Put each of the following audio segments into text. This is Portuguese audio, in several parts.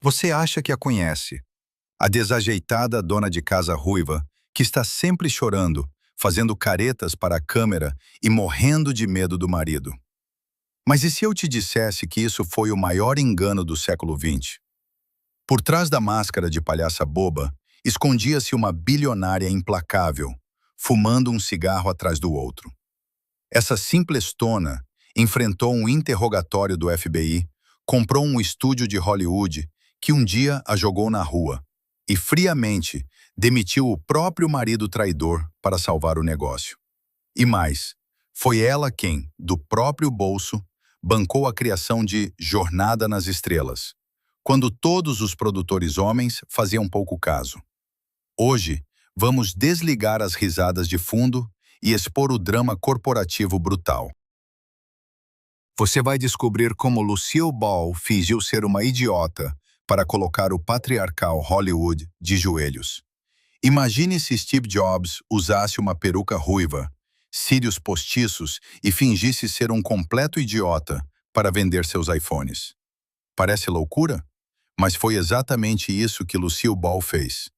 Você acha que a conhece, a desajeitada dona de casa ruiva que está sempre chorando, fazendo caretas para a câmera e morrendo de medo do marido. Mas e se eu te dissesse que isso foi o maior engano do século XX? Por trás da máscara de palhaça boba, escondia-se uma bilionária implacável, fumando um cigarro atrás do outro. Essa simplestona enfrentou um interrogatório do FBI, comprou um estúdio de Hollywood que um dia a jogou na rua e, friamente, demitiu o próprio marido traidor para salvar o negócio. E mais, foi ela quem, do próprio bolso, bancou a criação de Jornada nas Estrelas, quando todos os produtores homens faziam pouco caso. Hoje, vamos desligar as risadas de fundo e expor o drama corporativo brutal. Você vai descobrir como Lucille Ball fingiu ser uma idiota para colocar o patriarcal Hollywood de joelhos. Imagine se Steve Jobs usasse uma peruca ruiva, cílios postiços e fingisse ser um completo idiota para vender seus iPhones. Parece loucura? Mas foi exatamente isso que Lucille Ball fez.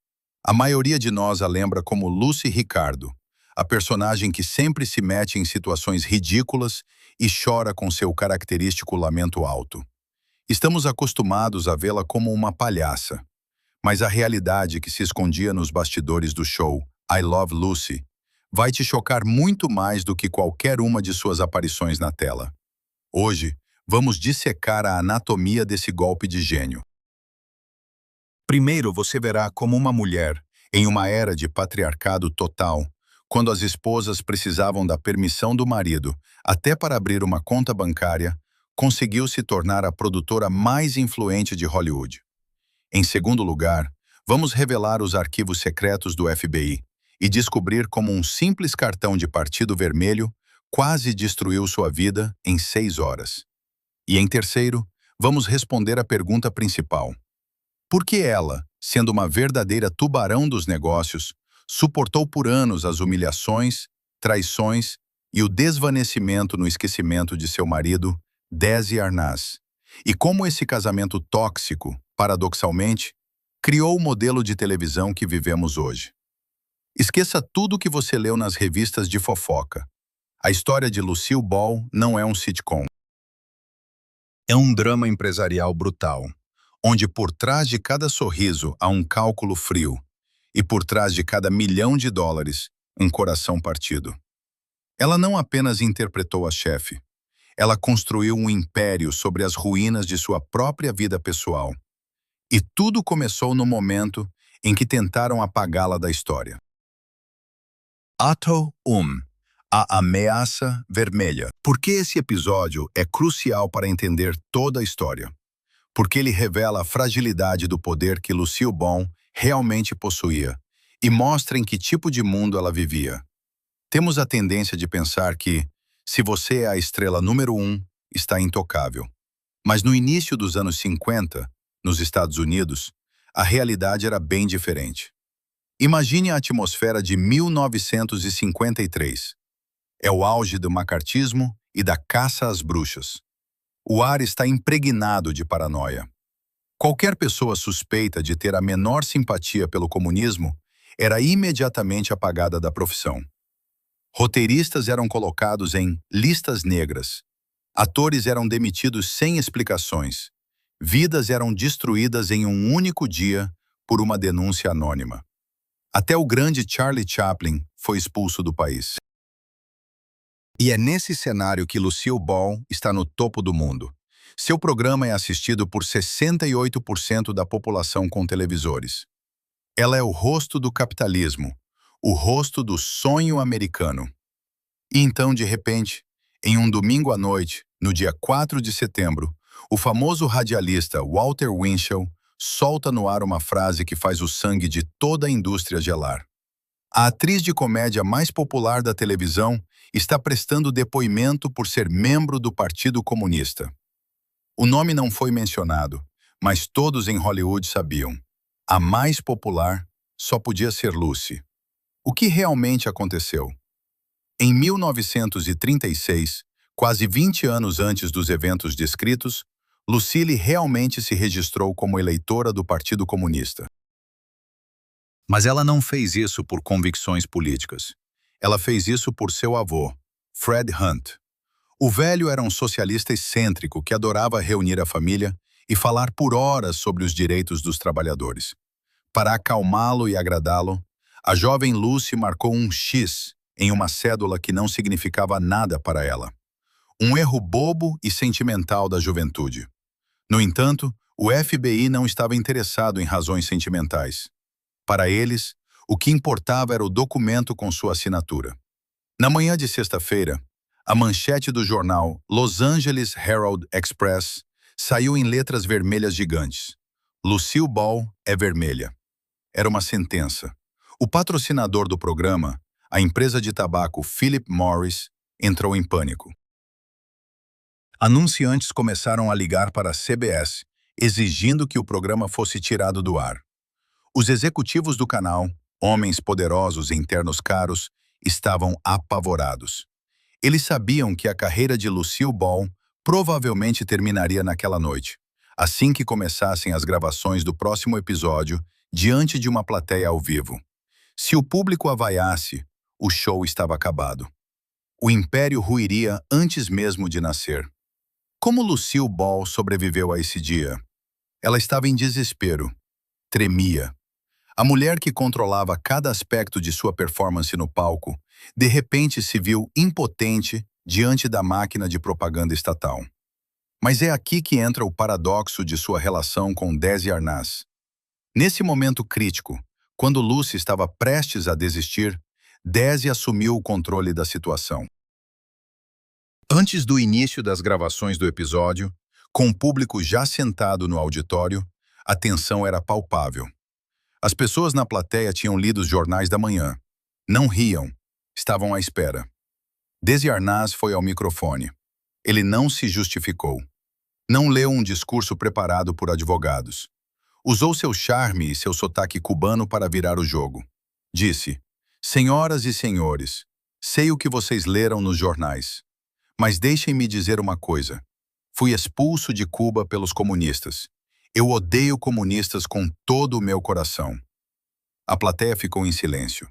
A maioria de nós a lembra como Lucy Ricardo, a personagem que sempre se mete em situações ridículas e chora com seu característico lamento alto. Estamos acostumados a vê-la como uma palhaça, mas a realidade que se escondia nos bastidores do show I Love Lucy vai te chocar muito mais do que qualquer uma de suas aparições na tela. Hoje, vamos dissecar a anatomia desse golpe de gênio. Primeiro, você verá como uma mulher, em uma era de patriarcado total, quando as esposas precisavam da permissão do marido, até para abrir uma conta bancária, conseguiu se tornar a produtora mais influente de Hollywood. Em segundo lugar, vamos revelar os arquivos secretos do FBI e descobrir como um simples cartão de partido vermelho quase destruiu sua vida em 6 horas. E em terceiro, vamos responder a pergunta principal. Por que ela, sendo uma verdadeira tubarão dos negócios, suportou por anos as humilhações, traições e o desvanecimento no esquecimento de seu marido, Desi Arnaz? E como esse casamento tóxico, paradoxalmente, criou o modelo de televisão que vivemos hoje? Esqueça tudo o que você leu nas revistas de fofoca. A história de Lucille Ball não é um sitcom. É um drama empresarial brutal, onde por trás de cada sorriso há um cálculo frio e por trás de cada milhão de dólares, um coração partido. Ela não apenas interpretou a chefe, ela construiu um império sobre as ruínas de sua própria vida pessoal. E tudo começou no momento em que tentaram apagá-la da história. Ato 1. A Ameaça Vermelha. Por que esse episódio é crucial para entender toda a história? Porque ele revela a fragilidade do poder que Lucille Ball realmente possuía e mostra em que tipo de mundo ela vivia. Temos a tendência de pensar que, se você é a estrela número 1, está intocável. Mas no início dos anos 50, nos Estados Unidos, a realidade era bem diferente. Imagine a atmosfera de 1953. É o auge do macartismo e da caça às bruxas. O ar está impregnado de paranoia. Qualquer pessoa suspeita de ter a menor simpatia pelo comunismo era imediatamente apagada da profissão. Roteiristas eram colocados em listas negras. Atores eram demitidos sem explicações. Vidas eram destruídas em um único dia por uma denúncia anônima. Até o grande Charlie Chaplin foi expulso do país. E é nesse cenário que Lucille Ball está no topo do mundo. Seu programa é assistido por 68% da população com televisores. Ela é o rosto do capitalismo, o rosto do sonho americano. E então, de repente, em um domingo à noite, no dia 4 de setembro, o famoso radialista Walter Winchell solta no ar uma frase que faz o sangue de toda a indústria gelar. A atriz de comédia mais popular da televisão está prestando depoimento por ser membro do Partido Comunista. O nome não foi mencionado, mas todos em Hollywood sabiam. A mais popular só podia ser Lucy. O que realmente aconteceu? Em 1936, quase 20 anos antes dos eventos descritos, Lucille realmente se registrou como eleitora do Partido Comunista. Mas ela não fez isso por convicções políticas. Ela fez isso por seu avô, Fred Hunt. O velho era um socialista excêntrico que adorava reunir a família e falar por horas sobre os direitos dos trabalhadores. Para acalmá-lo e agradá-lo, a jovem Lucy marcou um X em uma cédula que não significava nada para ela. Um erro bobo e sentimental da juventude. No entanto, o FBI não estava interessado em razões sentimentais. Para eles, o que importava era o documento com sua assinatura. Na manhã de sexta-feira, a manchete do jornal Los Angeles Herald Express saiu em letras vermelhas gigantes. Lucille Ball é vermelha. Era uma sentença. O patrocinador do programa, a empresa de tabaco Philip Morris, entrou em pânico. Anunciantes começaram a ligar para a CBS, exigindo que o programa fosse tirado do ar. Os executivos do canal, homens poderosos e internos caros, estavam apavorados. Eles sabiam que a carreira de Lucille Ball provavelmente terminaria naquela noite, assim que começassem as gravações do próximo episódio, diante de uma plateia ao vivo. Se o público a vaiasse, o show estava acabado. O império ruiria antes mesmo de nascer. Como Lucille Ball sobreviveu a esse dia? Ela estava em desespero. Tremia. A mulher que controlava cada aspecto de sua performance no palco, de repente se viu impotente diante da máquina de propaganda estatal. Mas é aqui que entra o paradoxo de sua relação com Desi Arnaz. Nesse momento crítico, quando Lucy estava prestes a desistir, Desi assumiu o controle da situação. Antes do início das gravações do episódio, com o público já sentado no auditório, a tensão era palpável. As pessoas na plateia tinham lido os jornais da manhã. Não riam, estavam à espera. Desi Arnaz foi ao microfone. Ele não se justificou. Não leu um discurso preparado por advogados. Usou seu charme e seu sotaque cubano para virar o jogo. Disse: "Senhoras e senhores, sei o que vocês leram nos jornais. Mas deixem-me dizer uma coisa. Fui expulso de Cuba pelos comunistas. Eu odeio comunistas com todo o meu coração." A plateia ficou em silêncio.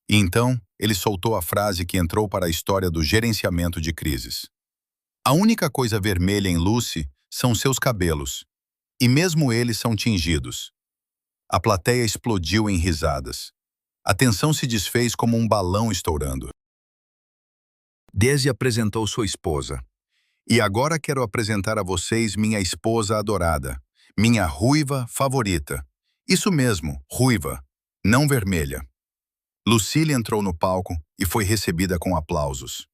E então, ele soltou a frase que entrou para a história do gerenciamento de crises. "A única coisa vermelha em Lucy são seus cabelos. E mesmo eles são tingidos." A plateia explodiu em risadas. A tensão se desfez como um balão estourando. Desi apresentou sua esposa. "E agora quero apresentar a vocês minha esposa adorada, minha ruiva favorita. Isso mesmo, ruiva, não vermelha." Lucille entrou no palco e foi recebida com aplausos.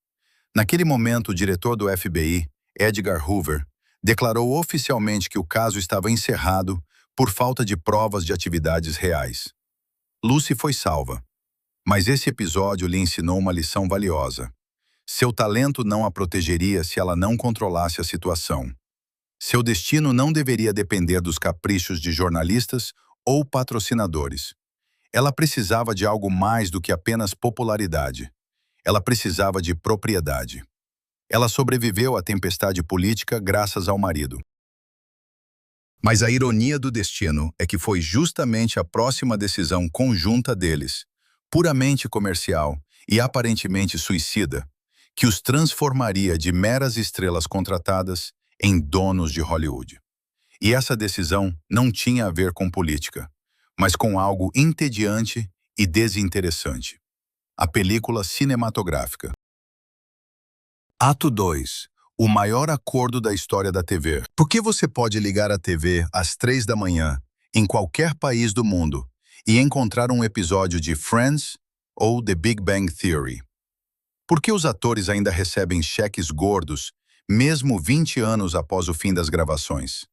Naquele momento, o diretor do FBI, Edgar Hoover, declarou oficialmente que o caso estava encerrado por falta de provas de atividades reais. Lucy foi salva. Mas esse episódio lhe ensinou uma lição valiosa. Seu talento não a protegeria se ela não controlasse a situação. Seu destino não deveria depender dos caprichos de jornalistas ou patrocinadores. Ela precisava de algo mais do que apenas popularidade. Ela precisava de propriedade. Ela sobreviveu à tempestade política graças ao marido. Mas a ironia do destino é que foi justamente a próxima decisão conjunta deles, puramente comercial e aparentemente suicida, que os transformaria de meras estrelas contratadas em donos de Hollywood. E essa decisão não tinha a ver com política, mas com algo entediante e desinteressante. A película cinematográfica. Ato 2. O maior acordo da história da TV. Por que você pode ligar a TV às 3 da manhã, em qualquer país do mundo, e encontrar um episódio de Friends ou The Big Bang Theory? Por que os atores ainda recebem cheques gordos, mesmo 20 anos após o fim das gravações?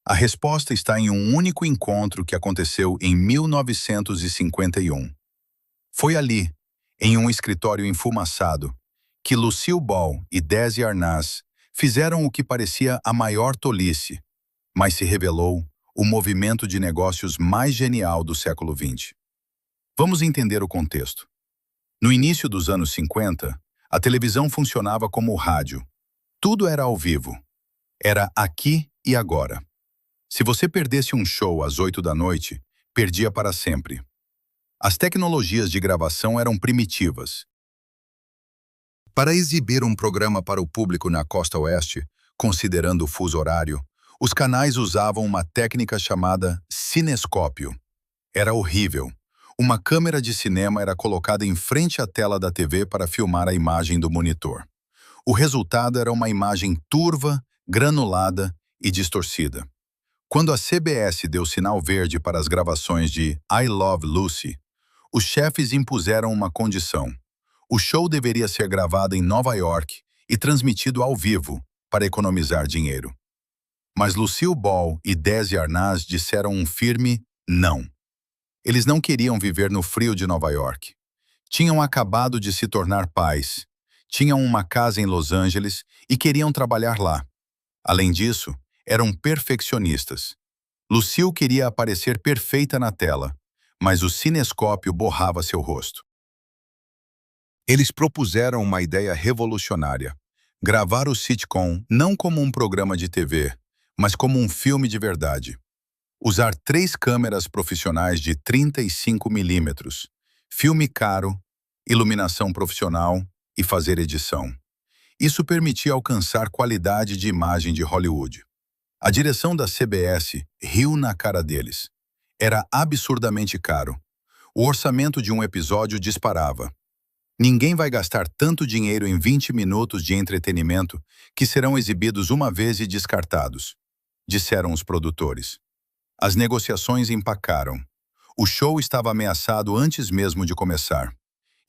A resposta está em um único encontro que aconteceu em 1951. Foi ali, em um escritório enfumaçado, que Lucille Ball e Desi Arnaz fizeram o que parecia a maior tolice, mas se revelou o movimento de negócios mais genial do século XX. Vamos entender o contexto. No início dos anos 50, a televisão funcionava como o rádio. Tudo era ao vivo. Era aqui e agora. Se você perdesse um show às 8 da noite, perdia para sempre. As tecnologias de gravação eram primitivas. Para exibir um programa para o público na costa oeste, considerando o fuso horário, os canais usavam uma técnica chamada cinescópio. Era horrível. Uma câmera de cinema era colocada em frente à tela da TV para filmar a imagem do monitor. O resultado era uma imagem turva, granulada e distorcida. Quando a CBS deu sinal verde para as gravações de I Love Lucy, os chefes impuseram uma condição. O show deveria ser gravado em Nova York e transmitido ao vivo para economizar dinheiro. Mas Lucille Ball e Desi Arnaz disseram um firme não. Eles não queriam viver no frio de Nova York. Tinham acabado de se tornar pais, tinham uma casa em Los Angeles e queriam trabalhar lá. Além disso, eram perfeccionistas. Lucille queria aparecer perfeita na tela, mas o cinescópio borrava seu rosto. Eles propuseram uma ideia revolucionária: gravar o sitcom não como um programa de TV, mas como um filme de verdade. Usar 3 câmeras profissionais de 35 milímetros, filme caro, iluminação profissional e fazer edição. Isso permitia alcançar qualidade de imagem de Hollywood. A direção da CBS riu na cara deles. Era absurdamente caro. O orçamento de um episódio disparava. Ninguém vai gastar tanto dinheiro em 20 minutos de entretenimento que serão exibidos uma vez e descartados, disseram os produtores. As negociações empacaram. O show estava ameaçado antes mesmo de começar.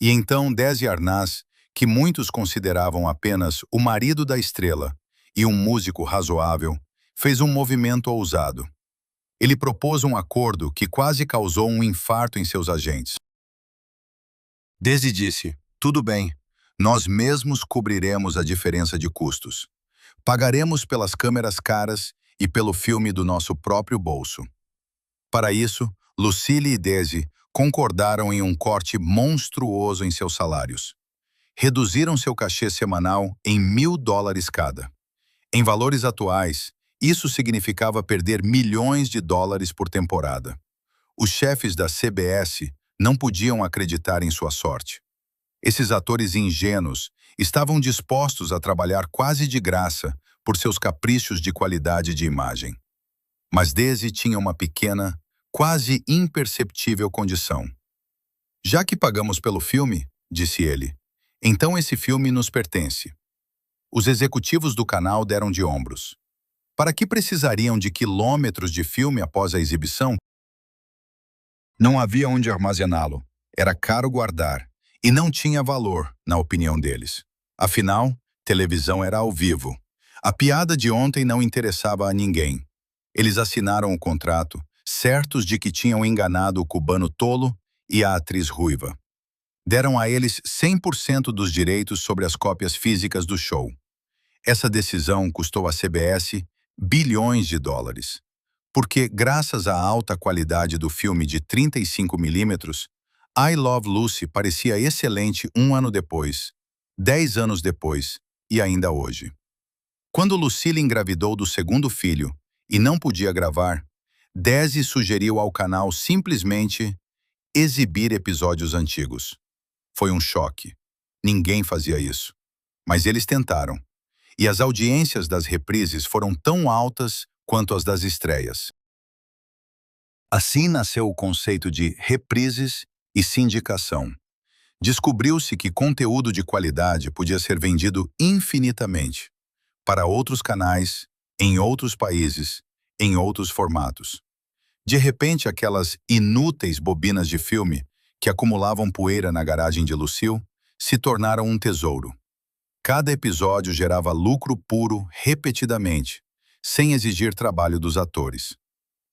E então Desi Arnaz, que muitos consideravam apenas o marido da estrela e um músico razoável, fez um movimento ousado. Ele propôs um acordo que quase causou um infarto em seus agentes. Desi disse: tudo bem, nós mesmos cobriremos a diferença de custos. Pagaremos pelas câmeras caras e pelo filme do nosso próprio bolso. Para isso, Lucille e Desi concordaram em um corte monstruoso em seus salários. Reduziram seu cachê semanal em $1.000 cada. Em valores atuais, isso significava perder milhões de dólares por temporada. Os chefes da CBS não podiam acreditar em sua sorte. Esses atores ingênuos estavam dispostos a trabalhar quase de graça por seus caprichos de qualidade de imagem. Mas Desi tinha uma pequena, quase imperceptível condição. Já que pagamos pelo filme, disse ele, então esse filme nos pertence. Os executivos do canal deram de ombros. Para que precisariam de quilômetros de filme após a exibição? Não havia onde armazená-lo. Era caro guardar. E não tinha valor, na opinião deles. Afinal, televisão era ao vivo. A piada de ontem não interessava a ninguém. Eles assinaram o contrato, certos de que tinham enganado o cubano tolo e a atriz ruiva. Deram a eles 100% dos direitos sobre as cópias físicas do show. Essa decisão custou à CBS bilhões de dólares. Porque, graças à alta qualidade do filme de 35 milímetros, I Love Lucy parecia excelente 1 ano depois, 10 anos depois e ainda hoje. Quando Lucille engravidou do segundo filho e não podia gravar, Desi sugeriu ao canal simplesmente exibir episódios antigos. Foi um choque. Ninguém fazia isso. Mas eles tentaram. E as audiências das reprises foram tão altas quanto as das estreias. Assim nasceu o conceito de reprises e sindicação. Descobriu-se que conteúdo de qualidade podia ser vendido infinitamente para outros canais, em outros países, em outros formatos. De repente, aquelas inúteis bobinas de filme que acumulavam poeira na garagem de Lucille se tornaram um tesouro. Cada episódio gerava lucro puro repetidamente, sem exigir trabalho dos atores.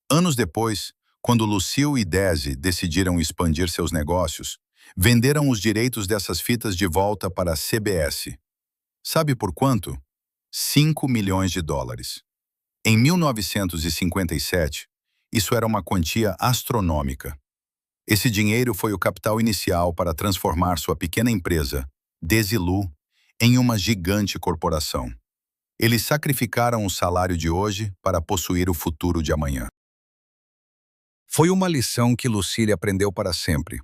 Anos depois, quando Lucille e Desi decidiram expandir seus negócios, venderam os direitos dessas fitas de volta para a CBS. Sabe por quanto? 5 milhões de dólares. Em 1957, isso era uma quantia astronômica. Esse dinheiro foi o capital inicial para transformar sua pequena empresa, Desilu, em uma gigante corporação. Eles sacrificaram o salário de hoje para possuir o futuro de amanhã. Foi uma lição que Lucille aprendeu para sempre.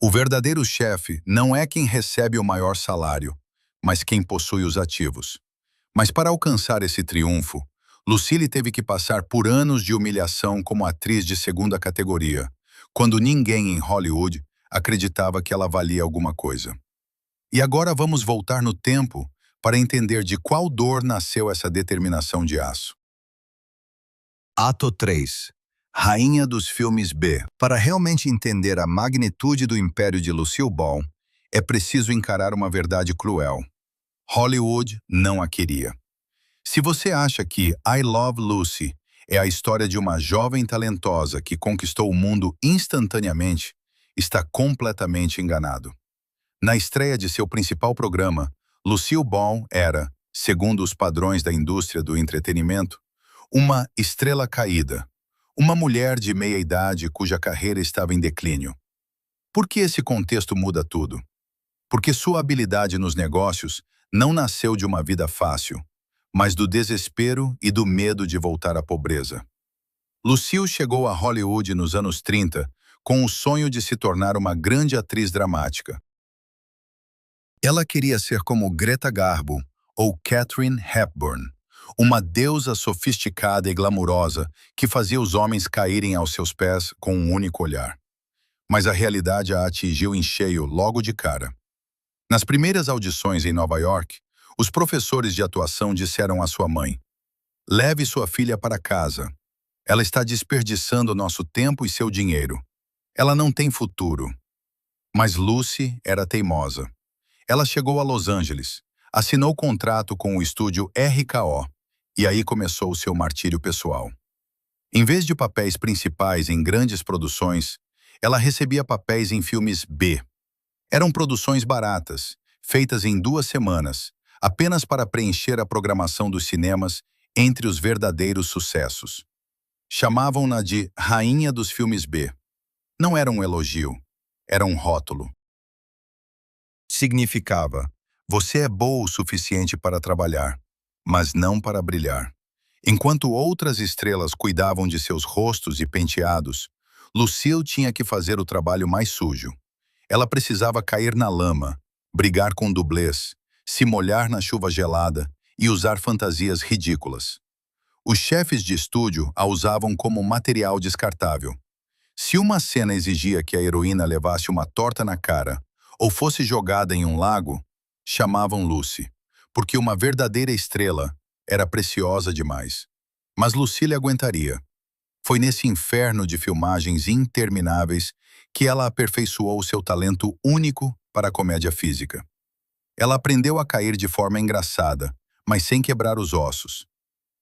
O verdadeiro chefe não é quem recebe o maior salário, mas quem possui os ativos. Mas para alcançar esse triunfo, Lucille teve que passar por anos de humilhação como atriz de segunda categoria, quando ninguém em Hollywood acreditava que ela valia alguma coisa. E agora vamos voltar no tempo para entender de qual dor nasceu essa determinação de aço. Ato 3. Rainha dos filmes B. Para realmente entender a magnitude do império de Lucille Ball, é preciso encarar uma verdade cruel. Hollywood não a queria. Se você acha que I Love Lucy é a história de uma jovem talentosa que conquistou o mundo instantaneamente, está completamente enganado. Na estreia de seu principal programa, Lucille Ball era, segundo os padrões da indústria do entretenimento, uma estrela caída, uma mulher de meia-idade cuja carreira estava em declínio. Por que esse contexto muda tudo? Porque sua habilidade nos negócios não nasceu de uma vida fácil, mas do desespero e do medo de voltar à pobreza. Lucille chegou a Hollywood nos anos 30 com o sonho de se tornar uma grande atriz dramática. Ela queria ser como Greta Garbo ou Katharine Hepburn, uma deusa sofisticada e glamurosa que fazia os homens caírem aos seus pés com um único olhar. Mas a realidade a atingiu em cheio logo de cara. Nas primeiras audições em Nova York, os professores de atuação disseram à sua mãe: "Leve sua filha para casa. Ela está desperdiçando nosso tempo e seu dinheiro. Ela não tem futuro." Mas Lucy era teimosa. Ela chegou a Los Angeles, assinou contrato com o estúdio RKO, e aí começou o seu martírio pessoal. Em vez de papéis principais em grandes produções, ela recebia papéis em filmes B. Eram produções baratas, feitas em 2 semanas, apenas para preencher a programação dos cinemas entre os verdadeiros sucessos. Chamavam-na de Rainha dos Filmes B. Não era um elogio, era um rótulo. Significava: você é boa o suficiente para trabalhar, mas não para brilhar. Enquanto outras estrelas cuidavam de seus rostos e penteados, Lucille tinha que fazer o trabalho mais sujo. Ela precisava cair na lama, brigar com dublês, se molhar na chuva gelada e usar fantasias ridículas. Os chefes de estúdio a usavam como material descartável. Se uma cena exigia que a heroína levasse uma torta na cara ou fosse jogada em um lago, chamavam Lucy, porque uma verdadeira estrela era preciosa demais. Mas Lucille aguentaria. Foi nesse inferno de filmagens intermináveis que ela aperfeiçoou seu talento único para a comédia física. Ela aprendeu a cair de forma engraçada, mas sem quebrar os ossos.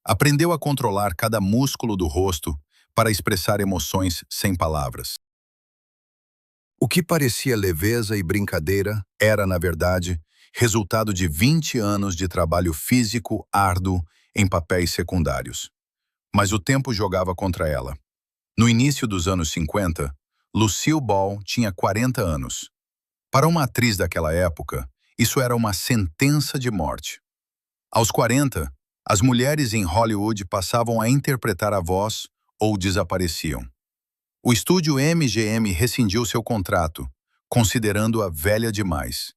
Aprendeu a controlar cada músculo do rosto para expressar emoções sem palavras. O que parecia leveza e brincadeira era, na verdade, resultado de 20 anos de trabalho físico árduo em papéis secundários. Mas o tempo jogava contra ela. No início dos anos 50, Lucille Ball tinha 40 anos. Para uma atriz daquela época, isso era uma sentença de morte. Aos 40, as mulheres em Hollywood passavam a interpretar a voz ou desapareciam. O estúdio MGM rescindiu seu contrato, considerando-a velha demais.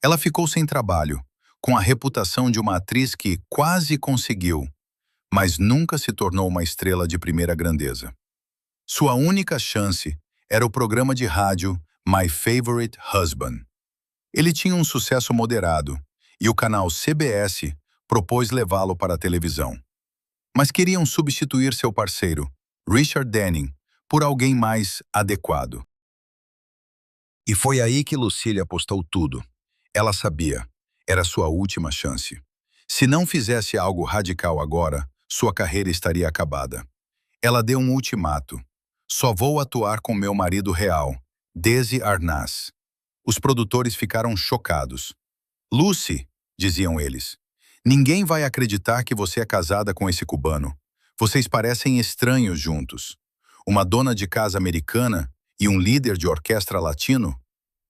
Ela ficou sem trabalho, com a reputação de uma atriz que quase conseguiu, mas nunca se tornou uma estrela de primeira grandeza. Sua única chance era o programa de rádio My Favorite Husband. Ele tinha um sucesso moderado, e o canal CBS propôs levá-lo para a televisão. Mas queriam substituir seu parceiro, Richard Denning, por alguém mais adequado. E foi aí que Lucille apostou tudo. Ela sabia, era sua última chance. Se não fizesse algo radical agora, sua carreira estaria acabada. Ela deu um ultimato. Só vou atuar com meu marido real, Desi Arnaz. Os produtores ficaram chocados. Lucy, diziam eles, ninguém vai acreditar que você é casada com esse cubano. Vocês parecem estranhos juntos. Uma dona de casa americana e um líder de orquestra latino?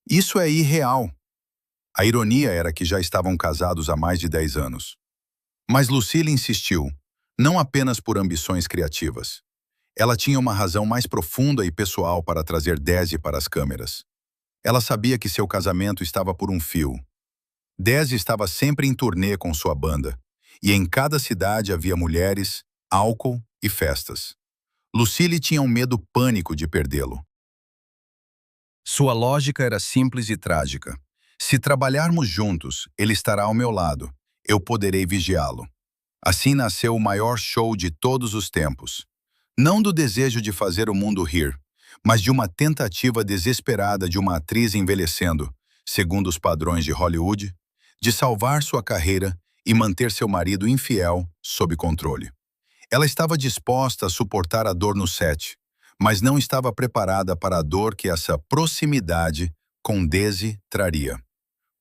Isso é irreal. A ironia era que já estavam casados há mais de 10 anos. Mas Lucille insistiu, não apenas por ambições criativas. Ela tinha uma razão mais profunda e pessoal para trazer Desi para as câmeras. Ela sabia que seu casamento estava por um fio. Desi estava sempre em turnê com sua banda, e em cada cidade havia mulheres, álcool e festas. Lucille tinha um medo pânico de perdê-lo. Sua lógica era simples e trágica. Se trabalharmos juntos, ele estará ao meu lado. Eu poderei vigiá-lo. Assim nasceu o maior show de todos os tempos. Não do desejo de fazer o mundo rir, mas de uma tentativa desesperada de uma atriz envelhecendo, segundo os padrões de Hollywood, de salvar sua carreira e manter seu marido infiel sob controle. Ela estava disposta a suportar a dor no set, mas não estava preparada para a dor que essa proximidade com Desi traria.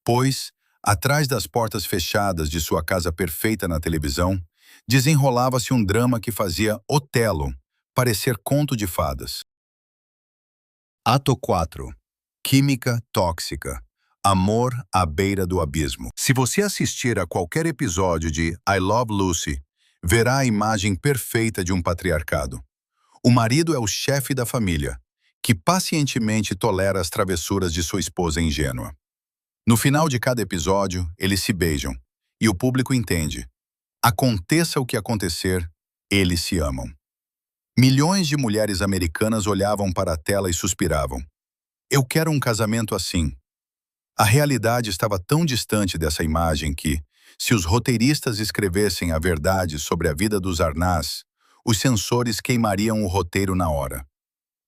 Pois, atrás das portas fechadas de sua casa perfeita na televisão, desenrolava-se um drama que fazia Otelo parecer conto de fadas. Ato 4. Química tóxica. Amor à beira do abismo. Se você assistir a qualquer episódio de I Love Lucy, verá a imagem perfeita de um patriarcado. O marido é o chefe da família, que pacientemente tolera as travessuras de sua esposa ingênua. No final de cada episódio, eles se beijam, e o público entende. Aconteça o que acontecer, eles se amam. Milhões de mulheres americanas olhavam para a tela e suspiravam. Eu quero um casamento assim. A realidade estava tão distante dessa imagem que, se os roteiristas escrevessem a verdade sobre a vida dos Arnaz, os censores queimariam o roteiro na hora.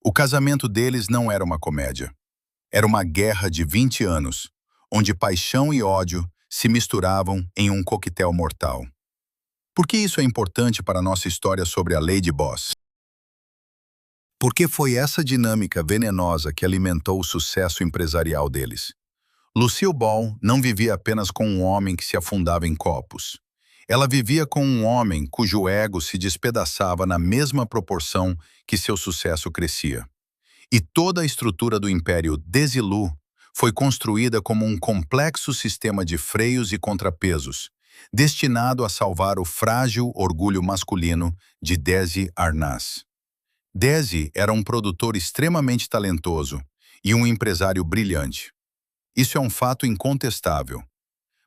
O casamento deles não era uma comédia. Era uma guerra de 20 anos, onde paixão e ódio se misturavam em um coquetel mortal. Por que isso é importante para a nossa história sobre a Lady Boss? Porque foi essa dinâmica venenosa que alimentou o sucesso empresarial deles. Lucille Ball não vivia apenas com um homem que se afundava em copos. Ela vivia com um homem cujo ego se despedaçava na mesma proporção que seu sucesso crescia. E toda a estrutura do império Desilu foi construída como um complexo sistema de freios e contrapesos, destinado a salvar o frágil orgulho masculino de Desi Arnaz. Desi era um produtor extremamente talentoso e um empresário brilhante. Isso é um fato incontestável.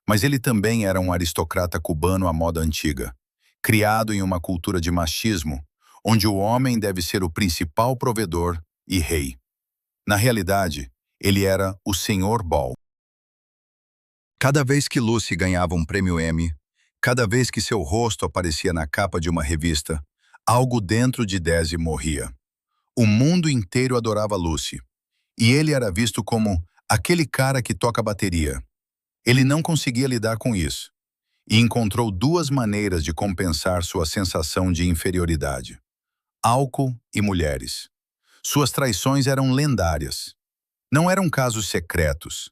Mas ele também era um aristocrata cubano à moda antiga, criado em uma cultura de machismo, onde o homem deve ser o principal provedor e rei. Na realidade, ele era o Sr. Ball. Cada vez que Lucy ganhava um prêmio Emmy, cada vez que seu rosto aparecia na capa de uma revista, algo dentro de Desi morria. O mundo inteiro adorava Lucy, e ele era visto como aquele cara que toca bateria. Ele não conseguia lidar com isso, e encontrou duas maneiras de compensar sua sensação de inferioridade: álcool e mulheres. Suas traições eram lendárias. Não eram casos secretos.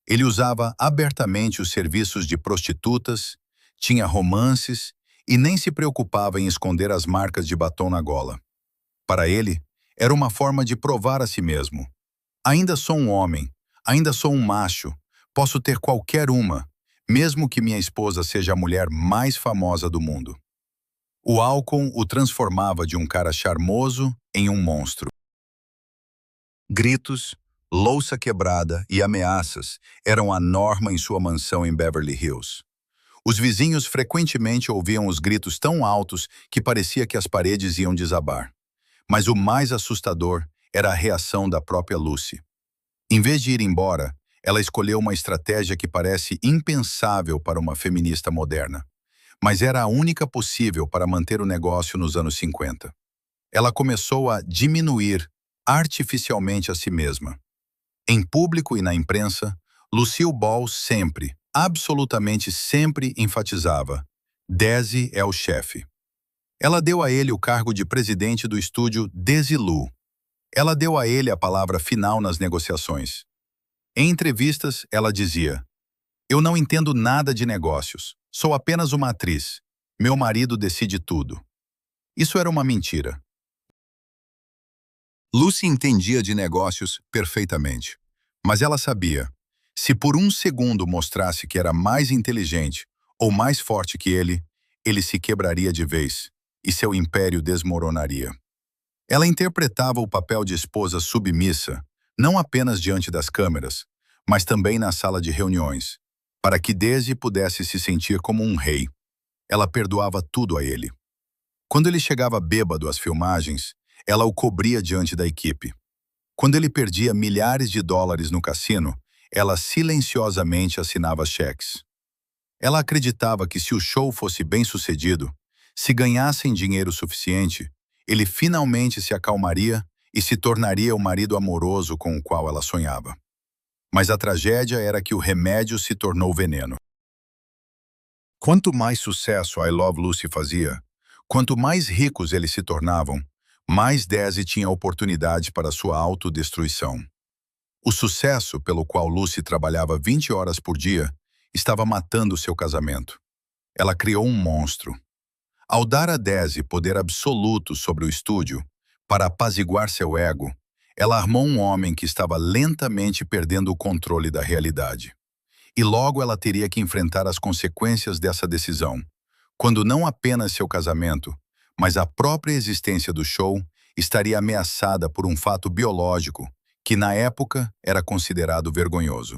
Ele usava abertamente os serviços de prostitutas, tinha romances e nem se preocupava em esconder as marcas de batom na gola. Para ele, era uma forma de provar a si mesmo. Ainda sou um homem, ainda sou um macho, posso ter qualquer uma, mesmo que minha esposa seja a mulher mais famosa do mundo. O álcool o transformava de um cara charmoso em um monstro. Gritos, louça quebrada e ameaças eram a norma em sua mansão em Beverly Hills. Os vizinhos frequentemente ouviam os gritos tão altos que parecia que as paredes iam desabar. Mas o mais assustador era a reação da própria Lucy. Em vez de ir embora, ela escolheu uma estratégia que parece impensável para uma feminista moderna, mas era a única possível para manter o negócio nos anos 50. Ela começou a diminuir artificialmente a si mesma. Em público e na imprensa, Lucille Ball sempre, absolutamente sempre enfatizava: Desi é o chefe. Ela deu a ele o cargo de presidente do estúdio Desilu. Ela deu a ele a palavra final nas negociações. Em entrevistas, ela dizia: eu não entendo nada de negócios, sou apenas uma atriz. Meu marido decide tudo. Isso era uma mentira. Lucy entendia de negócios perfeitamente, mas ela sabia, se por um segundo mostrasse que era mais inteligente ou mais forte que ele, ele se quebraria de vez e seu império desmoronaria. Ela interpretava o papel de esposa submissa, não apenas diante das câmeras, mas também na sala de reuniões, para que Desi pudesse se sentir como um rei. Ela perdoava tudo a ele. Quando ele chegava bêbado às filmagens, ela o cobria diante da equipe. Quando ele perdia milhares de dólares no cassino, ela silenciosamente assinava cheques. Ela acreditava que se o show fosse bem-sucedido, se ganhassem dinheiro suficiente, ele finalmente se acalmaria e se tornaria o marido amoroso com o qual ela sonhava. Mas a tragédia era que o remédio se tornou veneno. Quanto mais sucesso I Love Lucy fazia, quanto mais ricos eles se tornavam, mais Desi tinha oportunidade para sua autodestruição. O sucesso pelo qual Lucy trabalhava 20 horas por dia estava matando seu casamento. Ela criou um monstro. Ao dar a Desi poder absoluto sobre o estúdio, para apaziguar seu ego, ela armou um homem que estava lentamente perdendo o controle da realidade. E logo ela teria que enfrentar as consequências dessa decisão, quando não apenas seu casamento, mas a própria existência do show estaria ameaçada por um fato biológico que, na época, era considerado vergonhoso.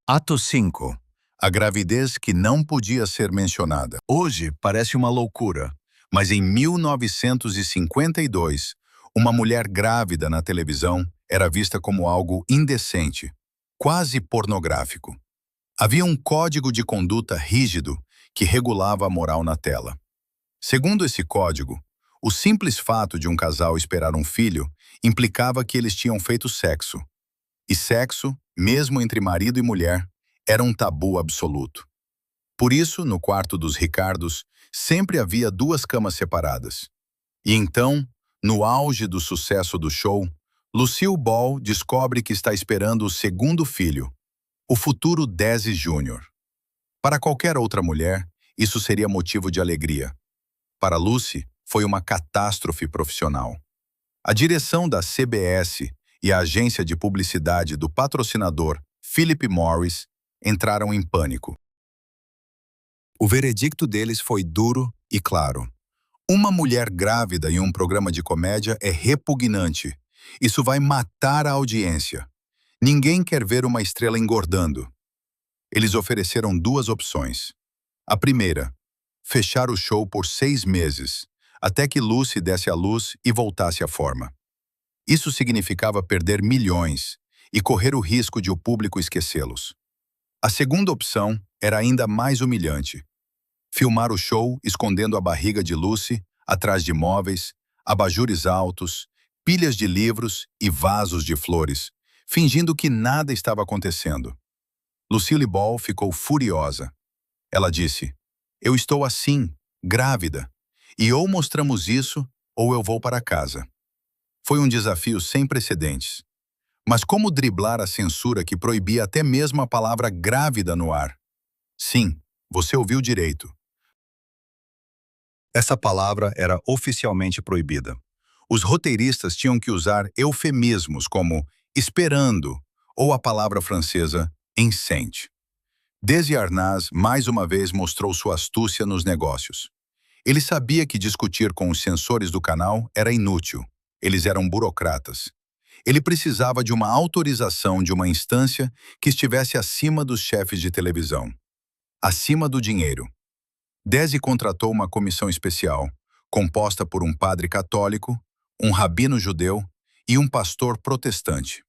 Ato 5. A gravidez que não podia ser mencionada. Hoje parece uma loucura, mas em 1952, uma mulher grávida na televisão era vista como algo indecente, quase pornográfico. Havia um código de conduta rígido que regulava a moral na tela. Segundo esse código, o simples fato de um casal esperar um filho implicava que eles tinham feito sexo. E sexo, mesmo entre marido e mulher, era um tabu absoluto. Por isso, no quarto dos Ricardos, sempre havia duas camas separadas. E então, no auge do sucesso do show, Lucille Ball descobre que está esperando o segundo filho, o futuro Desi Jr. Para qualquer outra mulher, isso seria motivo de alegria. Para Lucy, foi uma catástrofe profissional. A direção da CBS e a agência de publicidade do patrocinador Philip Morris entraram em pânico. O veredicto deles foi duro e claro. Uma mulher grávida em um programa de comédia é repugnante. Isso vai matar a audiência. Ninguém quer ver uma estrela engordando. Eles ofereceram duas opções. A primeira, fechar o show por 6 meses, até que Lucy desse à luz e voltasse à forma. Isso significava perder milhões e correr o risco de o público esquecê-los. A segunda opção era ainda mais humilhante. Filmar o show escondendo a barriga de Lucy atrás de móveis, abajures altos, pilhas de livros e vasos de flores, fingindo que nada estava acontecendo. Lucille Ball ficou furiosa. Ela disse, "Eu estou assim, grávida, e ou mostramos isso ou eu vou para casa." Foi um desafio sem precedentes. Mas como driblar a censura que proibia até mesmo a palavra grávida no ar? Sim, você ouviu direito. Essa palavra era oficialmente proibida. Os roteiristas tinham que usar eufemismos como esperando ou a palavra francesa enceinte. Desi Arnaz mais uma vez mostrou sua astúcia nos negócios. Ele sabia que discutir com os censores do canal era inútil. Eles eram burocratas. Ele precisava de uma autorização de uma instância que estivesse acima dos chefes de televisão. Acima do dinheiro. Desi contratou uma comissão especial, composta por um padre católico, um rabino judeu e um pastor protestante.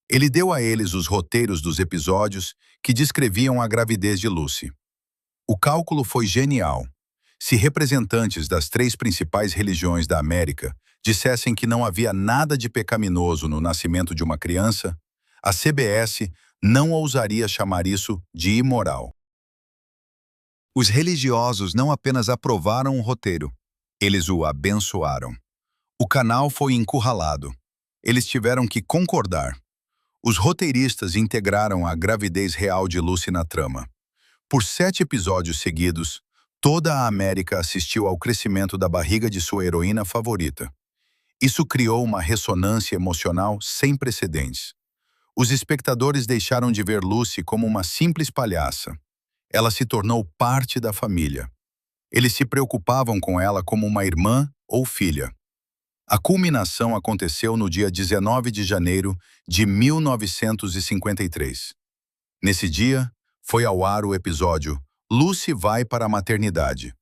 Ele deu a eles os roteiros dos episódios que descreviam a gravidez de Lucy. O cálculo foi genial. Se representantes das 3 principais religiões da América dissessem que não havia nada de pecaminoso no nascimento de uma criança, a CBS não ousaria chamar isso de imoral. Os religiosos não apenas aprovaram o roteiro, eles o abençoaram. O canal foi encurralado. Eles tiveram que concordar. Os roteiristas integraram a gravidez real de Lucy na trama. Por 7 episódios seguidos, toda a América assistiu ao crescimento da barriga de sua heroína favorita. Isso criou uma ressonância emocional sem precedentes. Os espectadores deixaram de ver Lucy como uma simples palhaça. Ela se tornou parte da família. Eles se preocupavam com ela como uma irmã ou filha. A culminação aconteceu no dia 19 de janeiro de 1953. Nesse dia, foi ao ar o episódio Lucy vai para a maternidade.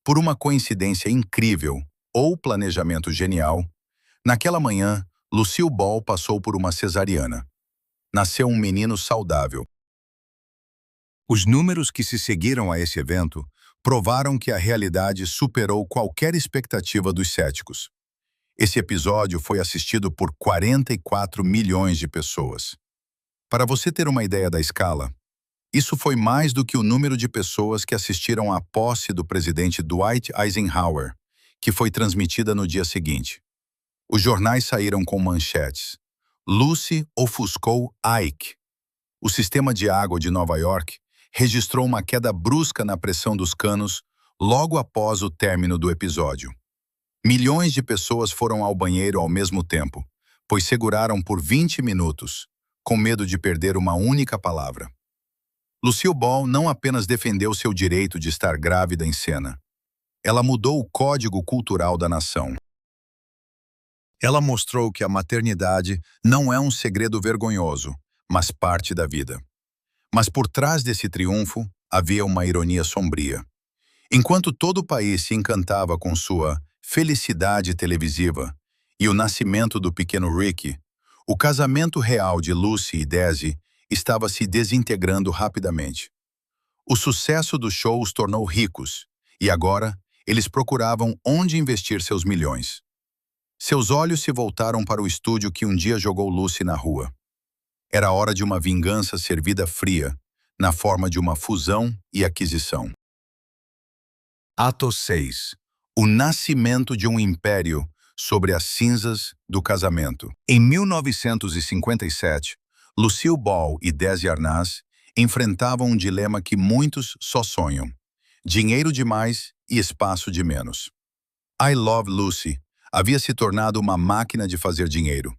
Por uma coincidência incrível ou planejamento genial, naquela manhã, Lucille Ball passou por uma cesariana. Nasceu um menino saudável. Os números que se seguiram a esse evento provaram que a realidade superou qualquer expectativa dos céticos. Esse episódio foi assistido por 44 milhões de pessoas. Para você ter uma ideia da escala, isso foi mais do que o número de pessoas que assistiram à posse do presidente Dwight Eisenhower, que foi transmitida no dia seguinte. Os jornais saíram com manchetes: Lucy ofuscou Ike. O sistema de água de Nova York registrou uma queda brusca na pressão dos canos logo após o término do episódio. Milhões de pessoas foram ao banheiro ao mesmo tempo, pois seguraram por 20 minutos, com medo de perder uma única palavra. Lucille Ball não apenas defendeu seu direito de estar grávida em cena. Ela mudou o código cultural da nação. Ela mostrou que a maternidade não é um segredo vergonhoso, mas parte da vida. Mas por trás desse triunfo, havia uma ironia sombria. Enquanto todo o país se encantava com sua felicidade televisiva e o nascimento do pequeno Ricky, o casamento real de Lucy e Desi estava se desintegrando rapidamente. O sucesso do show os tornou ricos, e agora eles procuravam onde investir seus milhões. Seus olhos se voltaram para o estúdio que um dia jogou Lucy na rua. Era hora de uma vingança servida fria, na forma de uma fusão e aquisição. Ato 6. O nascimento de um império sobre as cinzas do casamento. Em 1957, Lucille Ball e Desi Arnaz enfrentavam um dilema que muitos só sonham: dinheiro demais e espaço de menos. I Love Lucy havia se tornado uma máquina de fazer dinheiro,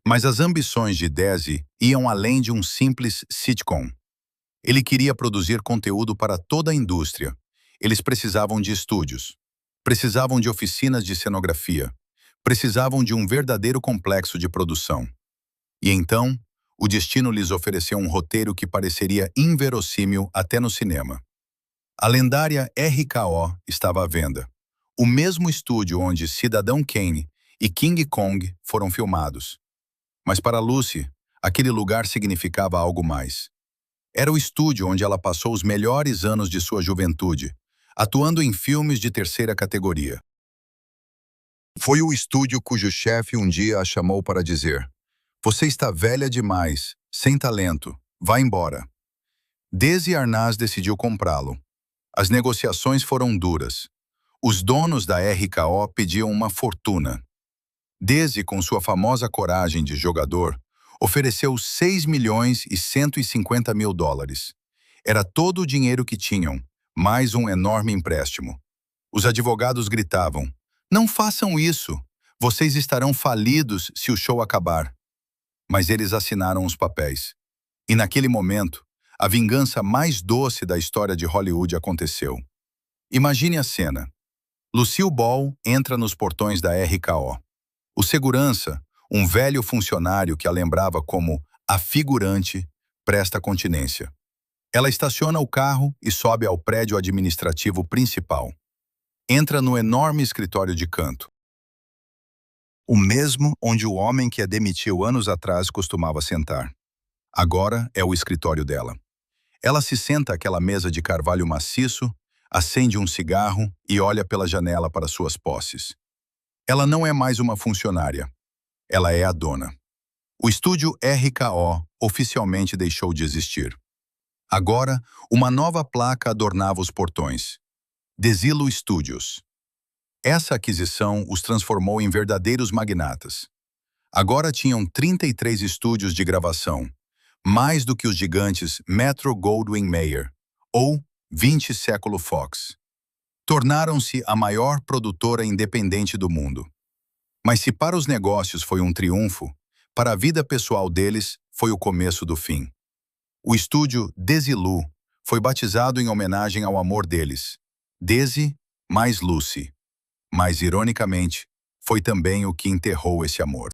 mas as ambições de Desi iam além de um simples sitcom. Ele queria produzir conteúdo para toda a indústria. Eles precisavam de estúdios, precisavam de oficinas de cenografia, precisavam de um verdadeiro complexo de produção. E então, o destino lhes ofereceu um roteiro que pareceria inverossímil até no cinema. A lendária RKO estava à venda, o mesmo estúdio onde Cidadão Kane e King Kong foram filmados. Mas para Lucy, aquele lugar significava algo mais. Era o estúdio onde ela passou os melhores anos de sua juventude, atuando em filmes de terceira categoria. Foi o estúdio cujo chefe um dia a chamou para dizer: "Você está velha demais, sem talento, vá embora." Desi Arnaz decidiu comprá-lo. As negociações foram duras. Os donos da RKO pediam uma fortuna. Desi, com sua famosa coragem de jogador, ofereceu 6.150.000 dólares. Era todo o dinheiro que tinham, mais um enorme empréstimo. Os advogados gritavam: "Não façam isso! Vocês estarão falidos se o show acabar." Mas eles assinaram os papéis. E naquele momento, a vingança mais doce da história de Hollywood aconteceu. Imagine a cena. Lucille Ball entra nos portões da RKO. O segurança, um velho funcionário que a lembrava como a figurante, presta continência. Ela estaciona o carro e sobe ao prédio administrativo principal. Entra no enorme escritório de canto. O mesmo onde o homem que a demitiu anos atrás costumava sentar. Agora é o escritório dela. Ela se senta àquela mesa de carvalho maciço, acende um cigarro e olha pela janela para suas posses. Ela não é mais uma funcionária. Ela é a dona. O estúdio RKO oficialmente deixou de existir. Agora, uma nova placa adornava os portões: Desilo Studios. Essa aquisição os transformou em verdadeiros magnatas. Agora tinham 33 estúdios de gravação, mais do que os gigantes Metro-Goldwyn-Mayer ou 20 Século Fox. Tornaram-se a maior produtora independente do mundo. Mas se para os negócios foi um triunfo, para a vida pessoal deles foi o começo do fim. O estúdio Desilu foi batizado em homenagem ao amor deles, Desi mais Lucy. Mas, ironicamente, foi também o que enterrou esse amor.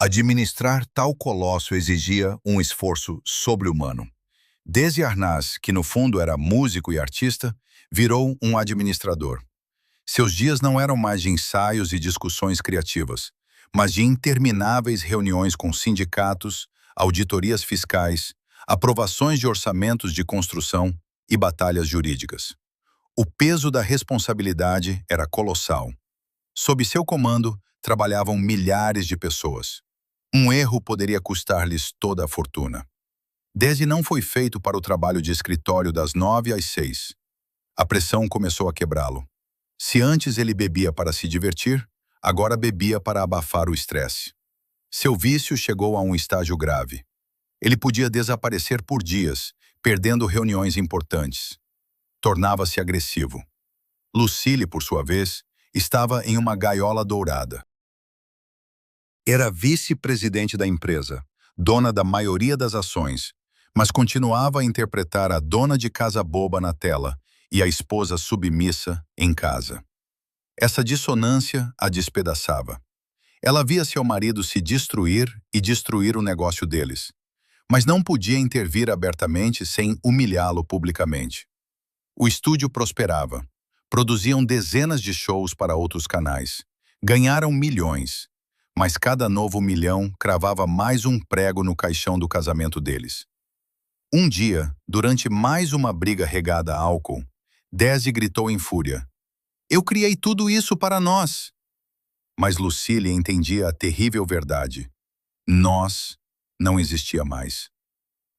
Administrar tal colosso exigia um esforço sobre-humano. Desi Arnaz, que no fundo era músico e artista, virou um administrador. Seus dias não eram mais de ensaios e discussões criativas, mas de intermináveis reuniões com sindicatos, auditorias fiscais, aprovações de orçamentos de construção e batalhas jurídicas. O peso da responsabilidade era colossal. Sob seu comando, trabalhavam milhares de pessoas. Um erro poderia custar-lhes toda a fortuna. Desi não foi feito para o trabalho de escritório das 9 às 6. A pressão começou a quebrá-lo. Se antes ele bebia para se divertir, agora bebia para abafar o estresse. Seu vício chegou a um estágio grave. Ele podia desaparecer por dias, perdendo reuniões importantes. Tornava-se agressivo. Lucille, por sua vez, estava em uma gaiola dourada. Era vice-presidente da empresa, dona da maioria das ações, mas continuava a interpretar a dona de casa boba na tela e a esposa submissa em casa. Essa dissonância a despedaçava. Ela via seu marido se destruir e destruir o negócio deles, mas não podia intervir abertamente sem humilhá-lo publicamente. O estúdio prosperava. Produziam dezenas de shows para outros canais. Ganharam milhões, mas cada novo milhão cravava mais um prego no caixão do casamento deles. Um dia, durante mais uma briga regada a álcool, Desi gritou em fúria: "Eu criei tudo isso para nós!" Mas Lucille entendia a terrível verdade. Nós não existia mais.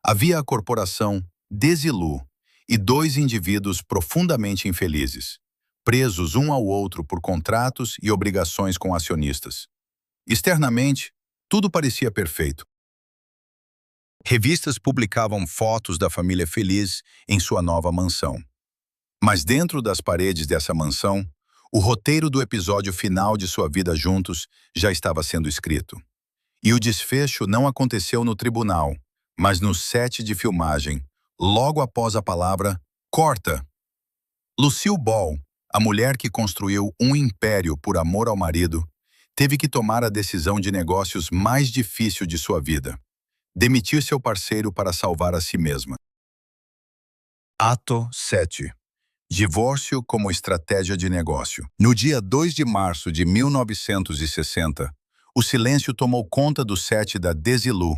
Havia a corporação Desilu e dois indivíduos profundamente infelizes, presos um ao outro por contratos e obrigações com acionistas. Externamente, tudo parecia perfeito. Revistas publicavam fotos da família feliz em sua nova mansão. Mas dentro das paredes dessa mansão, o roteiro do episódio final de sua vida juntos já estava sendo escrito. E o desfecho não aconteceu no tribunal, mas no set de filmagem, logo após a palavra "corta". Lucille Ball, a mulher que construiu um império por amor ao marido, teve que tomar a decisão de negócios mais difícil de sua vida: demitir seu parceiro para salvar a si mesma. Ato 7. Divórcio como estratégia de negócio. No dia 2 de março de 1960, o silêncio tomou conta do set da Desilu,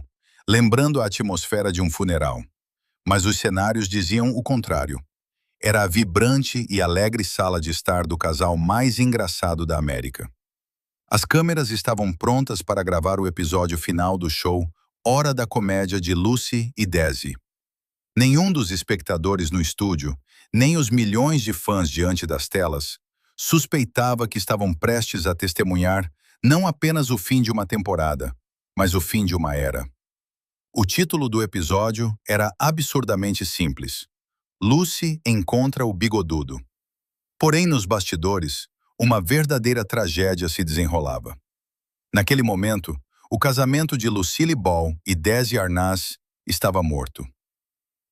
lembrando a atmosfera de um funeral. Mas os cenários diziam o contrário. Era a vibrante e alegre sala de estar do casal mais engraçado da América. As câmeras estavam prontas para gravar o episódio final do show Hora da Comédia de Lucy e Desi. Nenhum dos espectadores no estúdio, nem os milhões de fãs diante das telas, suspeitava que estavam prestes a testemunhar não apenas o fim de uma temporada, mas o fim de uma era. O título do episódio era absurdamente simples: Lucy encontra o bigodudo. Porém, nos bastidores, uma verdadeira tragédia se desenrolava. Naquele momento, o casamento de Lucille Ball e Desi Arnaz estava morto.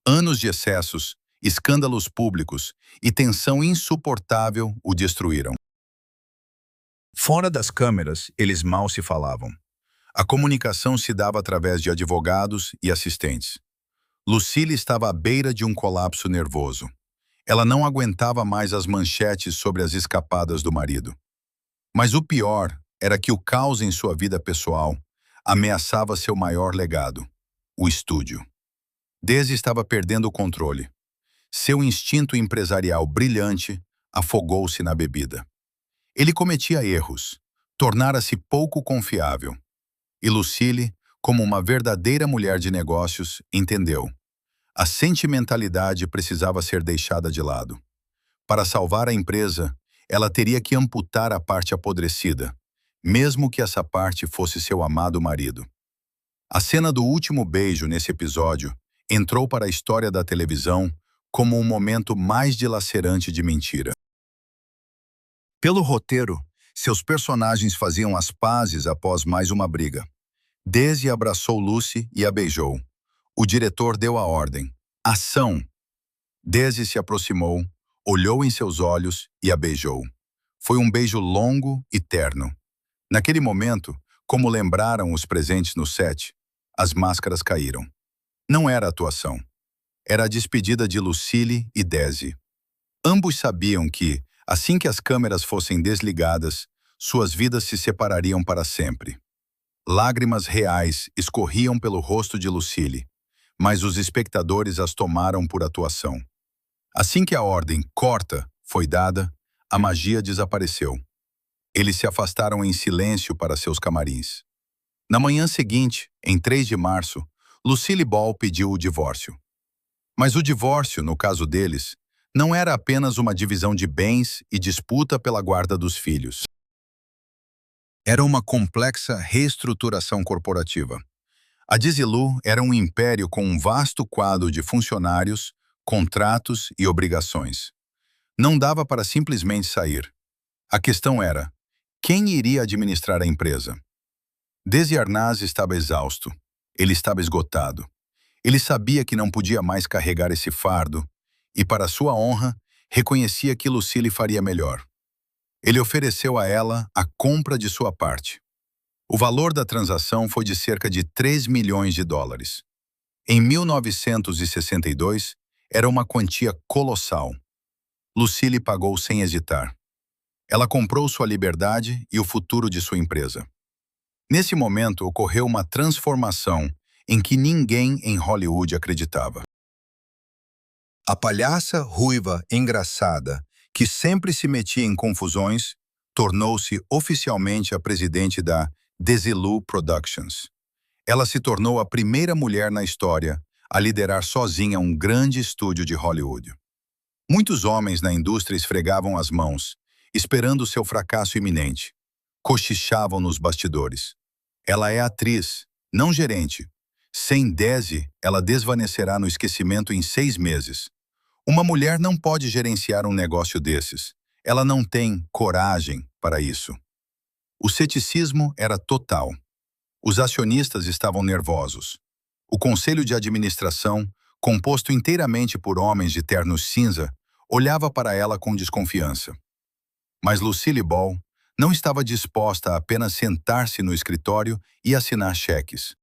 Anos de excessos, escândalos públicos e tensão insuportável o destruíram. Fora das câmeras, eles mal se falavam. A comunicação se dava através de advogados e assistentes. Lucille estava à beira de um colapso nervoso. Ela não aguentava mais as manchetes sobre as escapadas do marido. Mas o pior era que o caos em sua vida pessoal ameaçava seu maior legado: o estúdio. Desi estava perdendo o controle. Seu instinto empresarial brilhante afogou-se na bebida. Ele cometia erros, tornara-se pouco confiável. E Lucille, como uma verdadeira mulher de negócios, entendeu: a sentimentalidade precisava ser deixada de lado. Para salvar a empresa, ela teria que amputar a parte apodrecida, mesmo que essa parte fosse seu amado marido. A cena do último beijo nesse episódio entrou para a história da televisão como um momento mais dilacerante de mentira. Pelo roteiro, seus personagens faziam as pazes após mais uma briga. Desi abraçou Lucy e a beijou. O diretor deu a ordem: Ação! Daisy se aproximou, olhou em seus olhos e a beijou. Foi um beijo longo e terno. Naquele momento, como lembraram os presentes no set, as máscaras caíram. Não era atuação. Era a despedida de Lucille e Daisy. Ambos sabiam que, assim que as câmeras fossem desligadas, suas vidas se separariam para sempre. Lágrimas reais escorriam pelo rosto de Lucille, mas os espectadores as tomaram por atuação. Assim que a ordem "corta" foi dada, a magia desapareceu. Eles se afastaram em silêncio para seus camarins. Na manhã seguinte, em 3 de março, Lucille Ball pediu o divórcio. Mas o divórcio, no caso deles, não era apenas uma divisão de bens e disputa pela guarda dos filhos. Era uma complexa reestruturação corporativa. A Desilu era um império com um vasto quadro de funcionários, contratos e obrigações. Não dava para simplesmente sair. A questão era: quem iria administrar a empresa? Desi Arnaz estava exausto. Ele estava esgotado. Ele sabia que não podia mais carregar esse fardo e, para sua honra, reconhecia que Lucille faria melhor. Ele ofereceu a ela a compra de sua parte. O valor da transação foi de cerca de 3 milhões de dólares. Em 1962, era uma quantia colossal. Lucille pagou sem hesitar. Ela comprou sua liberdade e o futuro de sua empresa. Nesse momento, ocorreu uma transformação em que ninguém em Hollywood acreditava. A palhaça ruiva engraçada, que sempre se metia em confusões, tornou-se oficialmente a presidente da Desilu Productions. Ela se tornou a primeira mulher na história a liderar sozinha um grande estúdio de Hollywood. Muitos homens na indústria esfregavam as mãos, esperando seu fracasso iminente. Cochichavam nos bastidores. Ela é atriz, não gerente. Sem Daisy, ela desvanecerá no esquecimento em 6 meses. Uma mulher não pode gerenciar um negócio desses. Ela não tem coragem para isso. O ceticismo era total. Os acionistas estavam nervosos. O conselho de administração, composto inteiramente por homens de ternos cinza, olhava para ela com desconfiança. Mas Lucille Ball não estava disposta a apenas sentar-se no escritório e assinar cheques.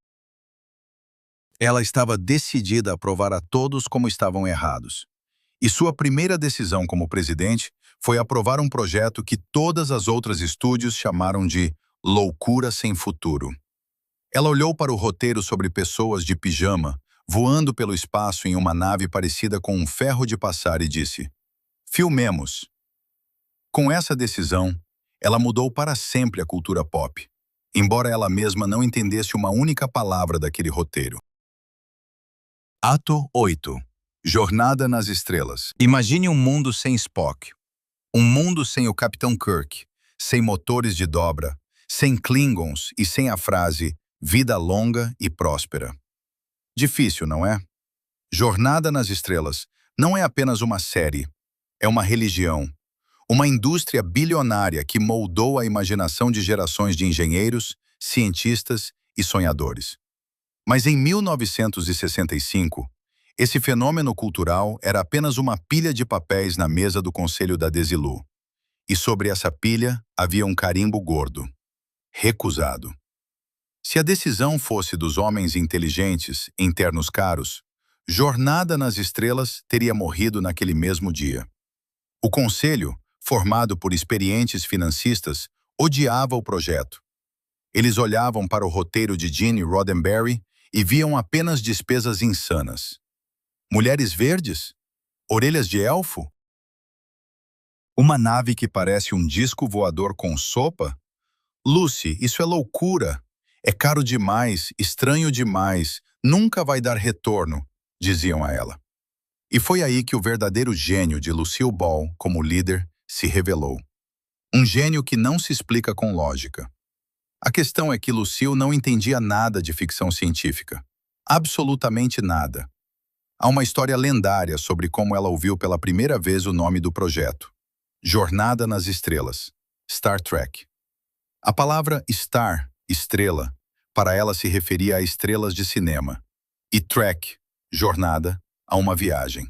Ela estava decidida a provar a todos como estavam errados. E sua primeira decisão como presidente foi aprovar um projeto que todas as outras estúdios chamaram de loucura sem futuro. Ela olhou para o roteiro sobre pessoas de pijama, voando pelo espaço em uma nave parecida com um ferro de passar e disse: "Filmemos." Com essa decisão, ela mudou para sempre a cultura pop, embora ela mesma não entendesse uma única palavra daquele roteiro. Ato 8. Jornada nas Estrelas. Imagine um mundo sem Spock. Um mundo sem o Capitão Kirk, sem motores de dobra, sem Klingons e sem a frase "vida longa e próspera." Difícil, não é? Jornada nas Estrelas não é apenas uma série, é uma religião. Uma indústria bilionária que moldou a imaginação de gerações de engenheiros, cientistas e sonhadores. Mas em 1965, esse fenômeno cultural era apenas uma pilha de papéis na mesa do conselho da Desilu. E sobre essa pilha havia um carimbo gordo: recusado. Se a decisão fosse dos homens inteligentes, em ternos caros, Jornada nas Estrelas teria morrido naquele mesmo dia. O conselho, formado por experientes financistas, odiava o projeto. Eles olhavam para o roteiro de Gene Roddenberry e viam apenas despesas insanas. Mulheres verdes? Orelhas de elfo? Uma nave que parece um disco voador com sopa? Lucy, isso é loucura. É caro demais, estranho demais, nunca vai dar retorno, diziam a ela. E foi aí que o verdadeiro gênio de Lucille Ball, como líder, se revelou. Um gênio que não se explica com lógica. A questão é que Lucille não entendia nada de ficção científica. Absolutamente nada. Há uma história lendária sobre como ela ouviu pela primeira vez o nome do projeto: Jornada nas Estrelas, Star Trek. A palavra star, estrela, para ela se referia a estrelas de cinema, e trek, jornada, a uma viagem.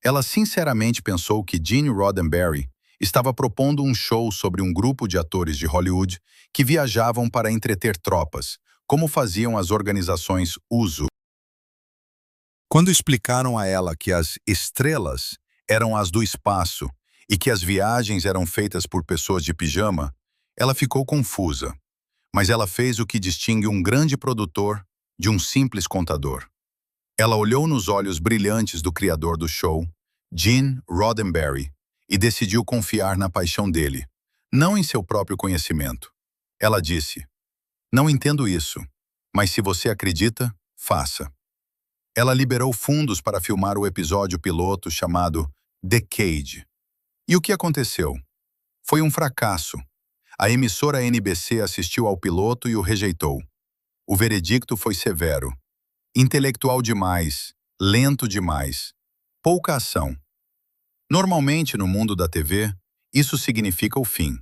Ela sinceramente pensou que Gene Roddenberry estava propondo um show sobre um grupo de atores de Hollywood que viajavam para entreter tropas, como faziam as organizações uso. Quando explicaram a ela que as estrelas eram as do espaço e que as viagens eram feitas por pessoas de pijama, ela ficou confusa. Mas ela fez o que distingue um grande produtor de um simples contador. Ela olhou nos olhos brilhantes do criador do show, Gene Roddenberry, e decidiu confiar na paixão dele, não em seu próprio conhecimento. Ela disse: "Não entendo isso, mas se você acredita, faça." Ela liberou fundos para filmar o episódio piloto chamado The Cage. E o que aconteceu? Foi um fracasso. A emissora NBC assistiu ao piloto e o rejeitou. O veredicto foi severo. Intelectual demais, lento demais, pouca ação. Normalmente, no mundo da TV, isso significa o fim.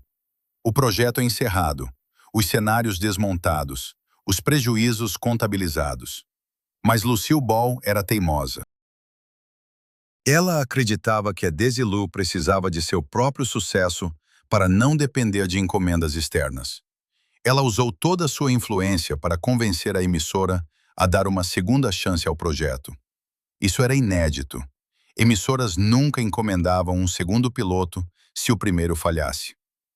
O projeto é encerrado, os cenários desmontados, os prejuízos contabilizados. Mas Lucille Ball era teimosa. Ela acreditava que a Desilu precisava de seu próprio sucesso para não depender de encomendas externas. Ela usou toda a sua influência para convencer a emissora a dar uma segunda chance ao projeto. Isso era inédito. Emissoras nunca encomendavam um segundo piloto se o primeiro falhasse.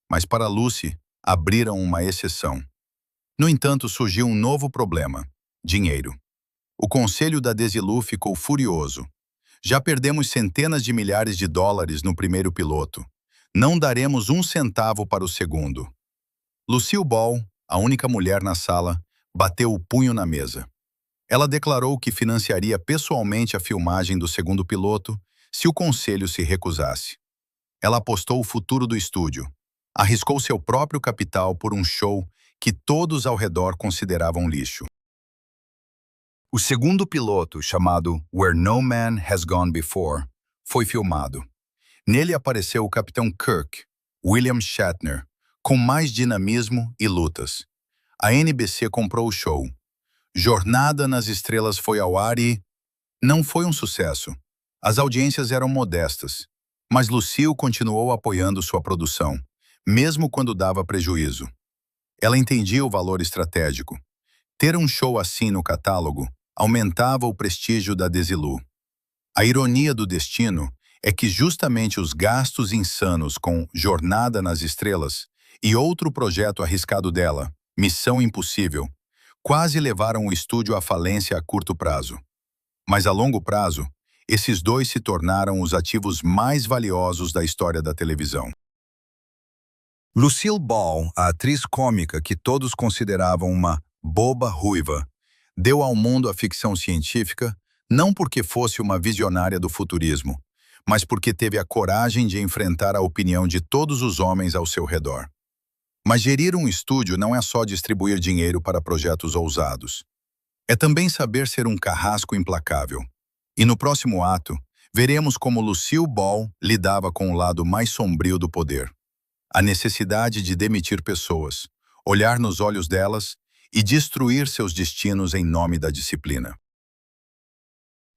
Mas para Lucy, abriram uma exceção. No entanto, surgiu um novo problema: dinheiro. O conselho da Desilu ficou furioso. Já perdemos centenas de milhares de dólares no primeiro piloto. Não daremos um centavo para o segundo. Lucille Ball, a única mulher na sala, bateu o punho na mesa. Ela declarou que financiaria pessoalmente a filmagem do segundo piloto se o conselho se recusasse. Ela apostou o futuro do estúdio. Arriscou seu próprio capital por um show que todos ao redor consideravam lixo. O segundo piloto, chamado Where No Man Has Gone Before, foi filmado. Nele apareceu o Capitão Kirk, William Shatner, com mais dinamismo e lutas. A NBC comprou o show. Jornada nas Estrelas foi ao ar e não foi um sucesso. As audiências eram modestas, mas Lucille continuou apoiando sua produção, mesmo quando dava prejuízo. Ela entendia o valor estratégico. Ter um show assim no catálogo aumentava o prestígio da Desilu. A ironia do destino é que justamente os gastos insanos com Jornada nas Estrelas e outro projeto arriscado dela, Missão Impossível, quase levaram o estúdio à falência a curto prazo. Mas a longo prazo, esses dois se tornaram os ativos mais valiosos da história da televisão. Lucille Ball, a atriz cômica que todos consideravam uma boba ruiva, deu ao mundo a ficção científica não porque fosse uma visionária do futurismo, mas porque teve a coragem de enfrentar a opinião de todos os homens ao seu redor. Mas gerir um estúdio não é só distribuir dinheiro para projetos ousados. É também saber ser um carrasco implacável. E no próximo ato, veremos como Lucille Ball lidava com o lado mais sombrio do poder. A necessidade de demitir pessoas, olhar nos olhos delas e destruir seus destinos em nome da disciplina.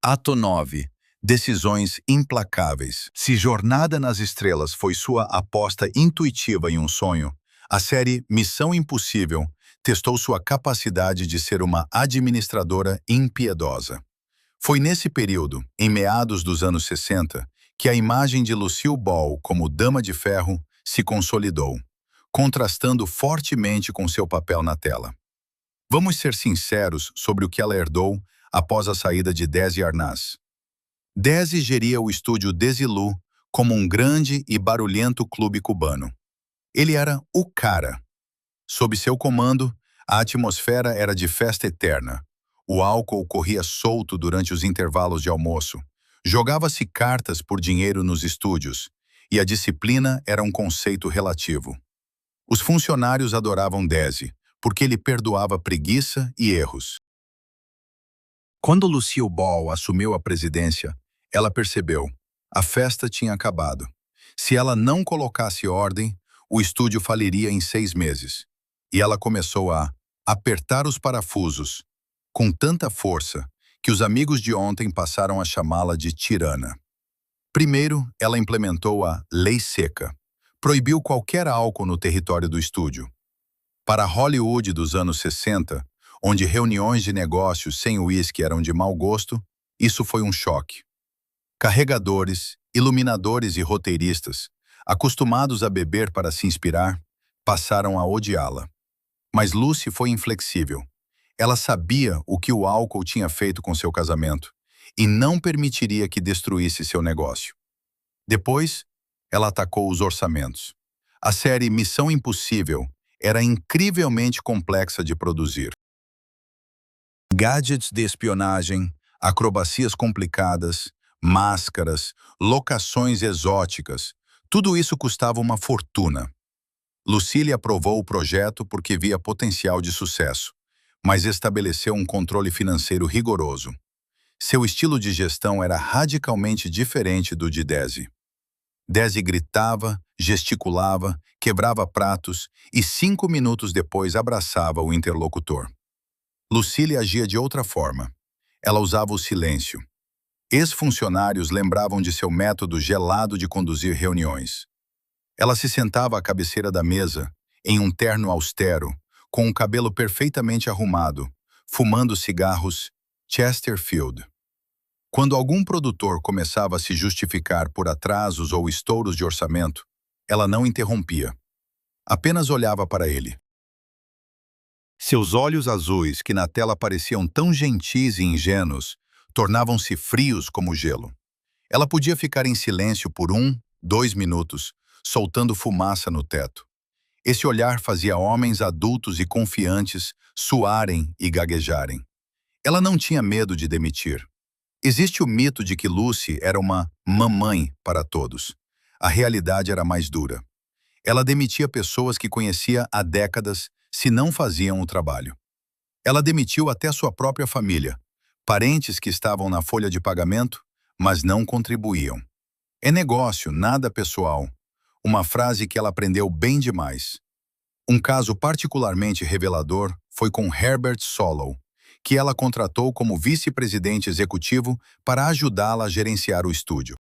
Ato 9. Decisões implacáveis. Se Jornada nas Estrelas foi sua aposta intuitiva em um sonho, a série Missão Impossível testou sua capacidade de ser uma administradora impiedosa. Foi nesse período, em meados dos anos 60, que a imagem de Lucille Ball como Dama de Ferro se consolidou, contrastando fortemente com seu papel na tela. Vamos ser sinceros sobre o que ela herdou após a saída de Desi Arnaz. Desi geria o estúdio Desilu como um grande e barulhento clube cubano. Ele era o cara. Sob seu comando, a atmosfera era de festa eterna. O álcool corria solto durante os intervalos de almoço. Jogava-se cartas por dinheiro nos estúdios, e a disciplina era um conceito relativo. Os funcionários adoravam Desi, porque ele perdoava preguiça e erros. Quando Lucille Ball assumiu a presidência, ela percebeu: a festa tinha acabado. Se ela não colocasse ordem, o estúdio faliria em 6 meses. E ela começou a apertar os parafusos com tanta força que os amigos de ontem passaram a chamá-la de tirana. Primeiro, ela implementou a Lei Seca. Proibiu qualquer álcool no território do estúdio. Para Hollywood dos anos 60, onde reuniões de negócios sem uísque eram de mau gosto, isso foi um choque. Carregadores, iluminadores e roteiristas, acostumados a beber para se inspirar, passaram a odiá-la. Mas Lucy foi inflexível. Ela sabia o que o álcool tinha feito com seu casamento e não permitiria que destruísse seu negócio. Depois, ela atacou os orçamentos. A série Missão Impossível era incrivelmente complexa de produzir. Gadgets de espionagem, acrobacias complicadas, máscaras, locações exóticas, tudo isso custava uma fortuna. Lucille aprovou o projeto porque via potencial de sucesso, mas estabeleceu um controle financeiro rigoroso. Seu estilo de gestão era radicalmente diferente do de Desi. Desi gritava, gesticulava, quebrava pratos e 5 minutos depois abraçava o interlocutor. Lucille agia de outra forma. Ela usava o silêncio. Ex-funcionários lembravam de seu método gelado de conduzir reuniões. Ela se sentava à cabeceira da mesa, em um terno austero, com o cabelo perfeitamente arrumado, fumando cigarros Chesterfield. Quando algum produtor começava a se justificar por atrasos ou estouros de orçamento, ela não interrompia. Apenas olhava para ele. Seus olhos azuis, que na tela pareciam tão gentis e ingênuos, tornavam-se frios como gelo. Ela podia ficar em silêncio por 1, 2 minutos, soltando fumaça no teto. Esse olhar fazia homens adultos e confiantes suarem e gaguejarem. Ela não tinha medo de demitir. Existe o mito de que Lucy era uma mamãe para todos. A realidade era mais dura. Ela demitia pessoas que conhecia há décadas se não faziam o trabalho. Ela demitiu até sua própria família, parentes que estavam na folha de pagamento, mas não contribuíam. É negócio, nada pessoal. Uma frase que ela aprendeu bem demais. Um caso particularmente revelador foi com Herbert Solow, que ela contratou como vice-presidente executivo para ajudá-la a gerenciar o estúdio.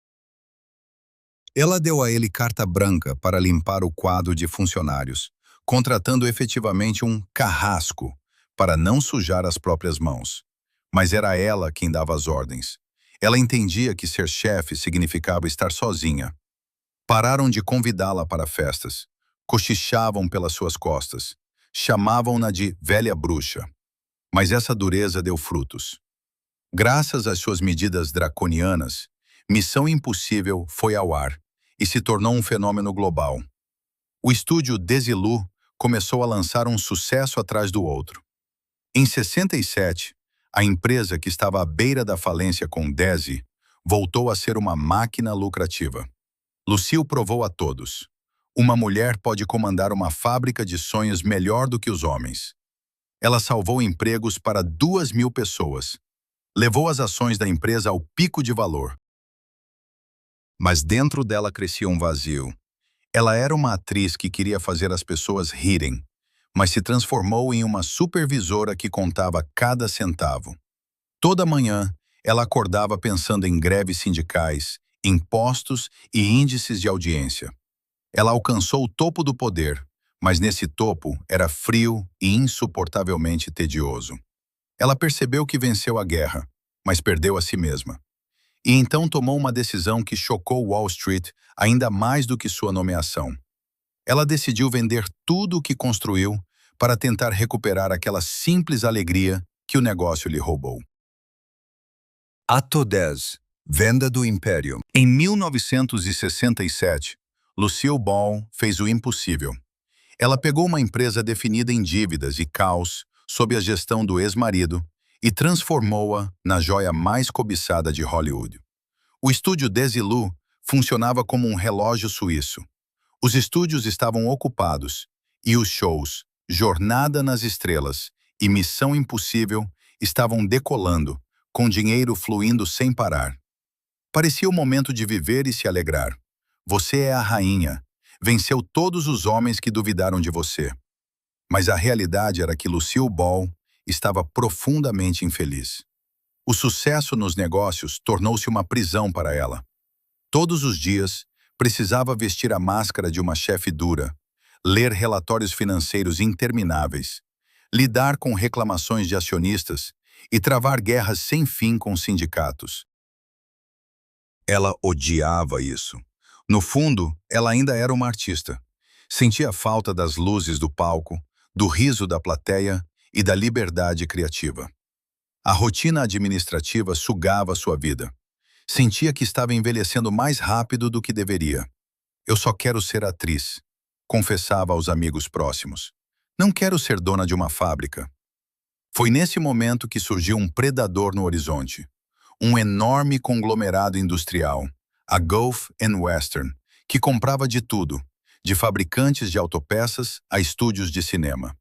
Ela deu a ele carta branca para limpar o quadro de funcionários, contratando efetivamente um carrasco para não sujar as próprias mãos. Mas era ela quem dava as ordens. Ela entendia que ser chefe significava estar sozinha. Pararam de convidá-la para festas. Cochichavam pelas suas costas. Chamavam-na de velha bruxa. Mas essa dureza deu frutos. Graças às suas medidas draconianas, Missão Impossível foi ao ar e se tornou um fenômeno global. O estúdio Desilu começou a lançar um sucesso atrás do outro. Em 67, a empresa que estava à beira da falência com Desi voltou a ser uma máquina lucrativa. Lucille provou a todos. Uma mulher pode comandar uma fábrica de sonhos melhor do que os homens. Ela salvou empregos para 2.000 pessoas. Levou as ações da empresa ao pico de valor. Mas dentro dela crescia um vazio. Ela era uma atriz que queria fazer as pessoas rirem, mas se transformou em uma supervisora que contava cada centavo. Toda manhã, ela acordava pensando em greves sindicais, impostos e índices de audiência. Ela alcançou o topo do poder, mas nesse topo era frio e insuportavelmente tedioso. Ela percebeu que venceu a guerra, mas perdeu a si mesma. E então tomou uma decisão que chocou Wall Street ainda mais do que sua nomeação. Ela decidiu vender tudo o que construiu para tentar recuperar aquela simples alegria que o negócio lhe roubou. Ato 10. Venda do Império. Em 1967, Lucille Ball fez o impossível. Ela pegou uma empresa definida em dívidas e caos sob a gestão do ex-marido e transformou-a na joia mais cobiçada de Hollywood. O estúdio Desilu funcionava como um relógio suíço. Os estúdios estavam ocupados e os shows Jornada nas Estrelas e Missão Impossível estavam decolando, com dinheiro fluindo sem parar. Parecia o momento de viver e se alegrar. Você é a rainha. Venceu todos os homens que duvidaram de você. Mas a realidade era que Lucille Ball estava profundamente infeliz. O sucesso nos negócios tornou-se uma prisão para ela. Todos os dias, precisava vestir a máscara de uma chefe dura, ler relatórios financeiros intermináveis, lidar com reclamações de acionistas e travar guerras sem fim com sindicatos. Ela odiava isso. No fundo, ela ainda era uma artista. Sentia falta das luzes do palco, do riso da plateia e da liberdade criativa. A rotina administrativa sugava sua vida. Sentia que estava envelhecendo mais rápido do que deveria. Eu só quero ser atriz, confessava aos amigos próximos. Não quero ser dona de uma fábrica. Foi nesse momento que surgiu um predador no horizonte. Um enorme conglomerado industrial, a Gulf and Western, que comprava de tudo, de fabricantes de autopeças a estúdios de cinema.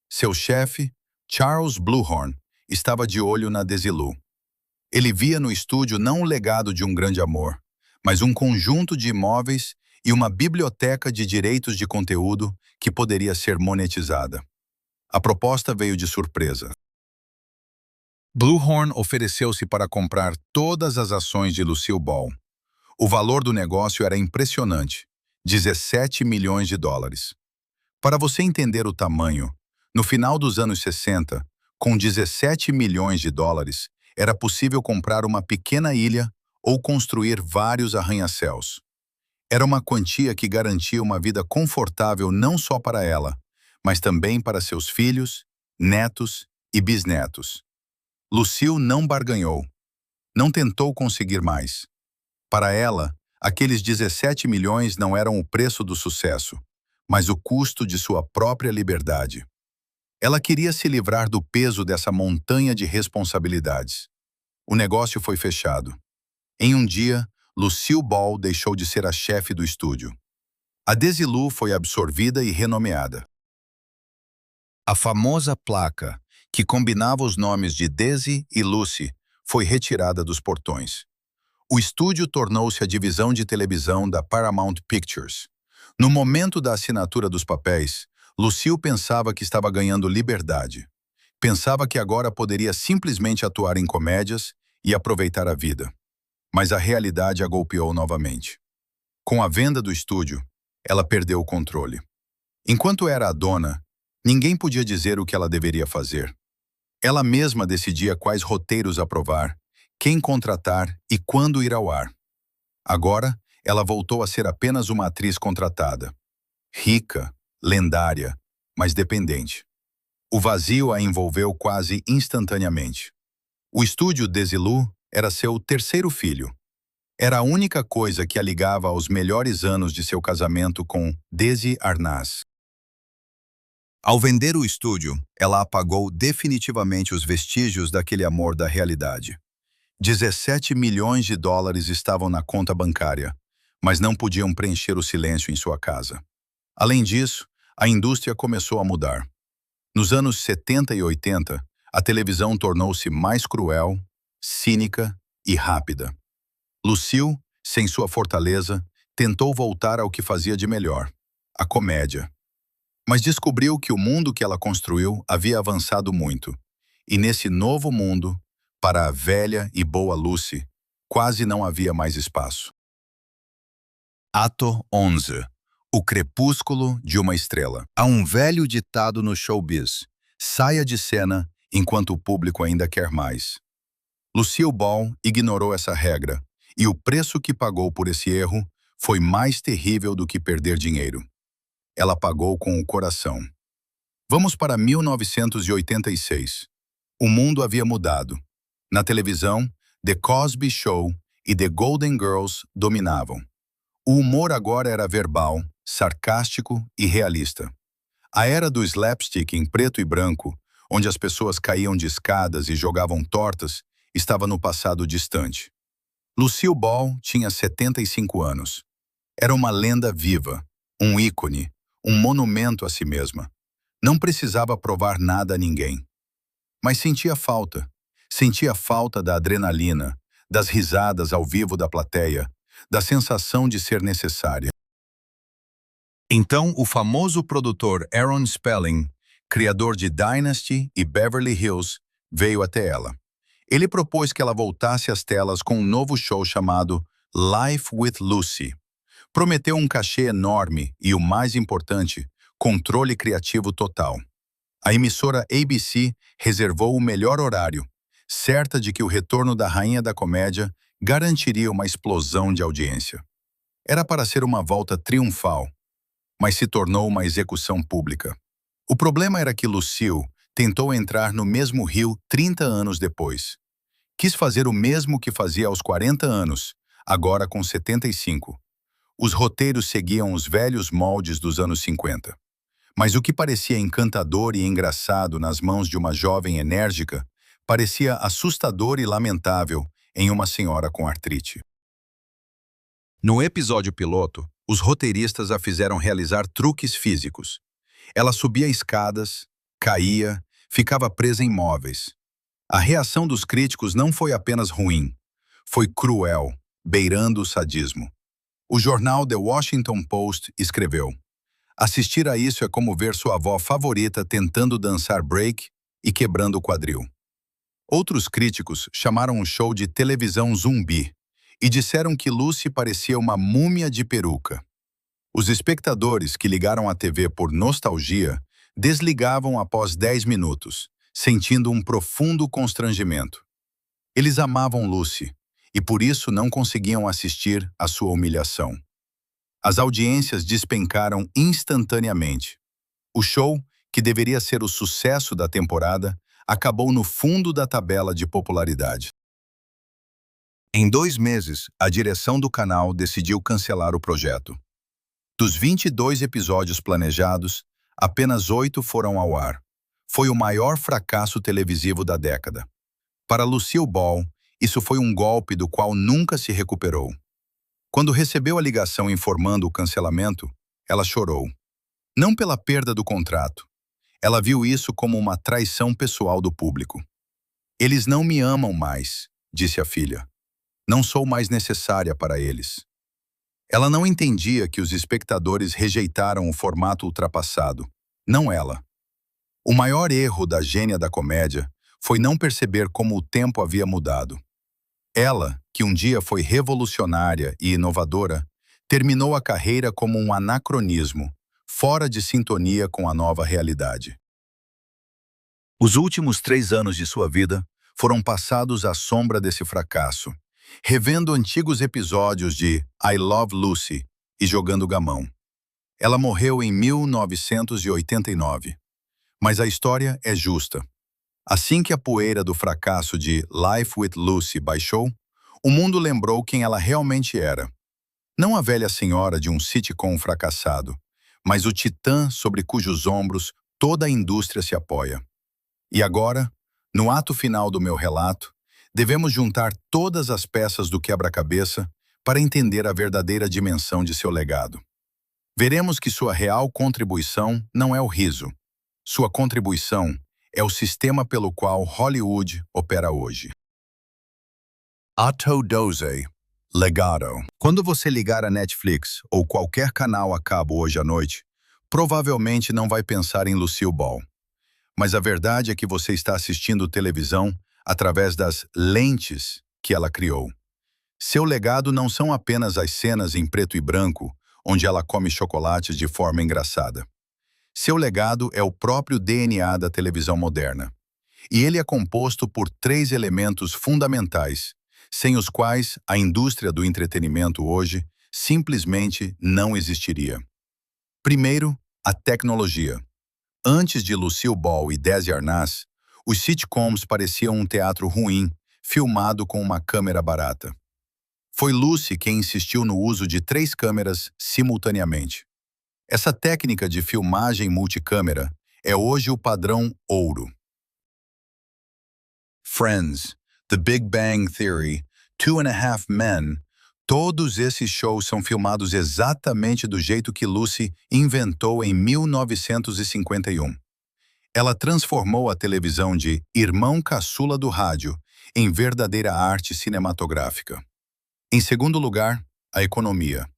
Seu chefe, Charles Bluehorn, estava de olho na Desilu. Ele via no estúdio não o legado de um grande amor, mas um conjunto de imóveis e uma biblioteca de direitos de conteúdo que poderia ser monetizada. A proposta veio de surpresa. Bluehorn ofereceu-se para comprar todas as ações de Lucille Ball. O valor do negócio era impressionante, 17 milhões de dólares. Para você entender o tamanho, no final dos anos 60, com 17 milhões de dólares, era possível comprar uma pequena ilha ou construir vários arranha-céus. Era uma quantia que garantia uma vida confortável não só para ela, mas também para seus filhos, netos e bisnetos. Lucille não barganhou. Não tentou conseguir mais. Para ela, aqueles 17 milhões não eram o preço do sucesso, mas o custo de sua própria liberdade. Ela queria se livrar do peso dessa montanha de responsabilidades. O negócio foi fechado. Em um dia, Lucille Ball deixou de ser a chefe do estúdio. A Desilu foi absorvida e renomeada. A famosa placa, que combinava os nomes de Desi e Lucy, foi retirada dos portões. O estúdio tornou-se a divisão de televisão da Paramount Pictures. No momento da assinatura dos papéis, Lucille pensava que estava ganhando liberdade. Pensava que agora poderia simplesmente atuar em comédias e aproveitar a vida. Mas a realidade a golpeou novamente. Com a venda do estúdio, ela perdeu o controle. Enquanto era a dona, ninguém podia dizer o que ela deveria fazer. Ela mesma decidia quais roteiros aprovar, quem contratar e quando ir ao ar. Agora, ela voltou a ser apenas uma atriz contratada. Rica, lendária, mas dependente. O vazio a envolveu quase instantaneamente. O estúdio Desilu era seu terceiro filho. Era a única coisa que a ligava aos melhores anos de seu casamento com Desi Arnaz. Ao vender o estúdio, ela apagou definitivamente os vestígios daquele amor da realidade. 17 milhões de dólares estavam na conta bancária, mas não podiam preencher o silêncio em sua casa. Além disso, a indústria começou a mudar. Nos anos 70 e 80, a televisão tornou-se mais cruel, cínica e rápida. Lucille, sem sua fortaleza, tentou voltar ao que fazia de melhor, a comédia. Mas descobriu que o mundo que ela construiu havia avançado muito, e nesse novo mundo, para a velha e boa Lucy, quase não havia mais espaço. Ato 11. O crepúsculo de uma estrela. Há um velho ditado no showbiz: saia de cena enquanto o público ainda quer mais. Lucille Ball ignorou essa regra, e o preço que pagou por esse erro foi mais terrível do que perder dinheiro. Ela pagou com o coração. Vamos para 1986. O mundo havia mudado. Na televisão, The Cosby Show e The Golden Girls dominavam. O humor agora era verbal, sarcástico e realista. A era do slapstick em preto e branco, onde as pessoas caíam de escadas e jogavam tortas, estava no passado distante. Lucille Ball tinha 75 anos. Era uma lenda viva, um ícone, um monumento a si mesma. Não precisava provar nada a ninguém. Mas sentia falta. Sentia falta da adrenalina, das risadas ao vivo da plateia, da sensação de ser necessária. Então, o famoso produtor Aaron Spelling, criador de Dynasty e Beverly Hills, veio até ela. Ele propôs que ela voltasse às telas com um novo show chamado Life with Lucy. Prometeu um cachê enorme e, o mais importante, controle criativo total. A emissora ABC reservou o melhor horário, certa de que o retorno da Rainha da Comédia garantiria uma explosão de audiência. Era para ser uma volta triunfal, mas se tornou uma execução pública. O problema era que Lucille tentou entrar no mesmo rio 30 anos depois. Quis fazer o mesmo que fazia aos 40 anos, agora com 75. Os roteiros seguiam os velhos moldes dos anos 50. Mas o que parecia encantador e engraçado nas mãos de uma jovem enérgica parecia assustador e lamentável em uma senhora com artrite. No episódio piloto, os roteiristas a fizeram realizar truques físicos. Ela subia escadas, caía, ficava presa em móveis. A reação dos críticos não foi apenas ruim, foi cruel, beirando o sadismo. O jornal The Washington Post escreveu: assistir a isso é como ver sua avó favorita tentando dançar break e quebrando o quadril. Outros críticos chamaram o show de televisão zumbi e disseram que Lucy parecia uma múmia de peruca. Os espectadores que ligaram a TV por nostalgia desligavam após 10 minutos, sentindo um profundo constrangimento. Eles amavam Lucy e por isso não conseguiam assistir à sua humilhação. As audiências despencaram instantaneamente. O show, que deveria ser o sucesso da temporada, acabou no fundo da tabela de popularidade. Em 2 meses, a direção do canal decidiu cancelar o projeto. Dos 22 episódios planejados, apenas 8 foram ao ar. Foi o maior fracasso televisivo da década. Para Lucille Ball, isso foi um golpe do qual nunca se recuperou. Quando recebeu a ligação informando o cancelamento, ela chorou. Não pela perda do contrato. Ela viu isso como uma traição pessoal do público. Eles não me amam mais, disse a filha. Não sou mais necessária para eles. Ela não entendia que os espectadores rejeitaram o formato ultrapassado, não ela. O maior erro da gênia da comédia foi não perceber como o tempo havia mudado. Ela, que um dia foi revolucionária e inovadora, terminou a carreira como um anacronismo, fora de sintonia com a nova realidade. Os últimos 3 anos de sua vida foram passados à sombra desse fracasso, revendo antigos episódios de I Love Lucy e jogando gamão. Ela morreu em 1989. Mas a história é justa. Assim que a poeira do fracasso de Life with Lucy baixou, o mundo lembrou quem ela realmente era. Não a velha senhora de um sitcom fracassado, mas o titã sobre cujos ombros toda a indústria se apoia. E agora, no ato final do meu relato, devemos juntar todas as peças do quebra-cabeça para entender a verdadeira dimensão de seu legado. Veremos que sua real contribuição não é o riso. Sua contribuição é o sistema pelo qual Hollywood opera hoje. Atto Doze, Legado. Quando você ligar a Netflix ou qualquer canal a cabo hoje à noite, provavelmente não vai pensar em Lucille Ball. Mas a verdade é que você está assistindo televisão através das lentes que ela criou. Seu legado não são apenas as cenas em preto e branco, onde ela come chocolates de forma engraçada. Seu legado é o próprio DNA da televisão moderna. E ele é composto por 3 elementos fundamentais, sem os quais a indústria do entretenimento hoje simplesmente não existiria. Primeiro, a tecnologia. Antes de Lucille Ball e Desi Arnaz, os sitcoms pareciam um teatro ruim, filmado com uma câmera barata. Foi Lucy quem insistiu no uso de 3 câmeras simultaneamente. Essa técnica de filmagem multicâmera é hoje o padrão ouro. Friends, The Big Bang Theory, Two and a Half Men, todos esses shows são filmados exatamente do jeito que Lucy inventou em 1951. Ela transformou a televisão de irmão caçula do rádio em verdadeira arte cinematográfica. Em segundo lugar, a economia.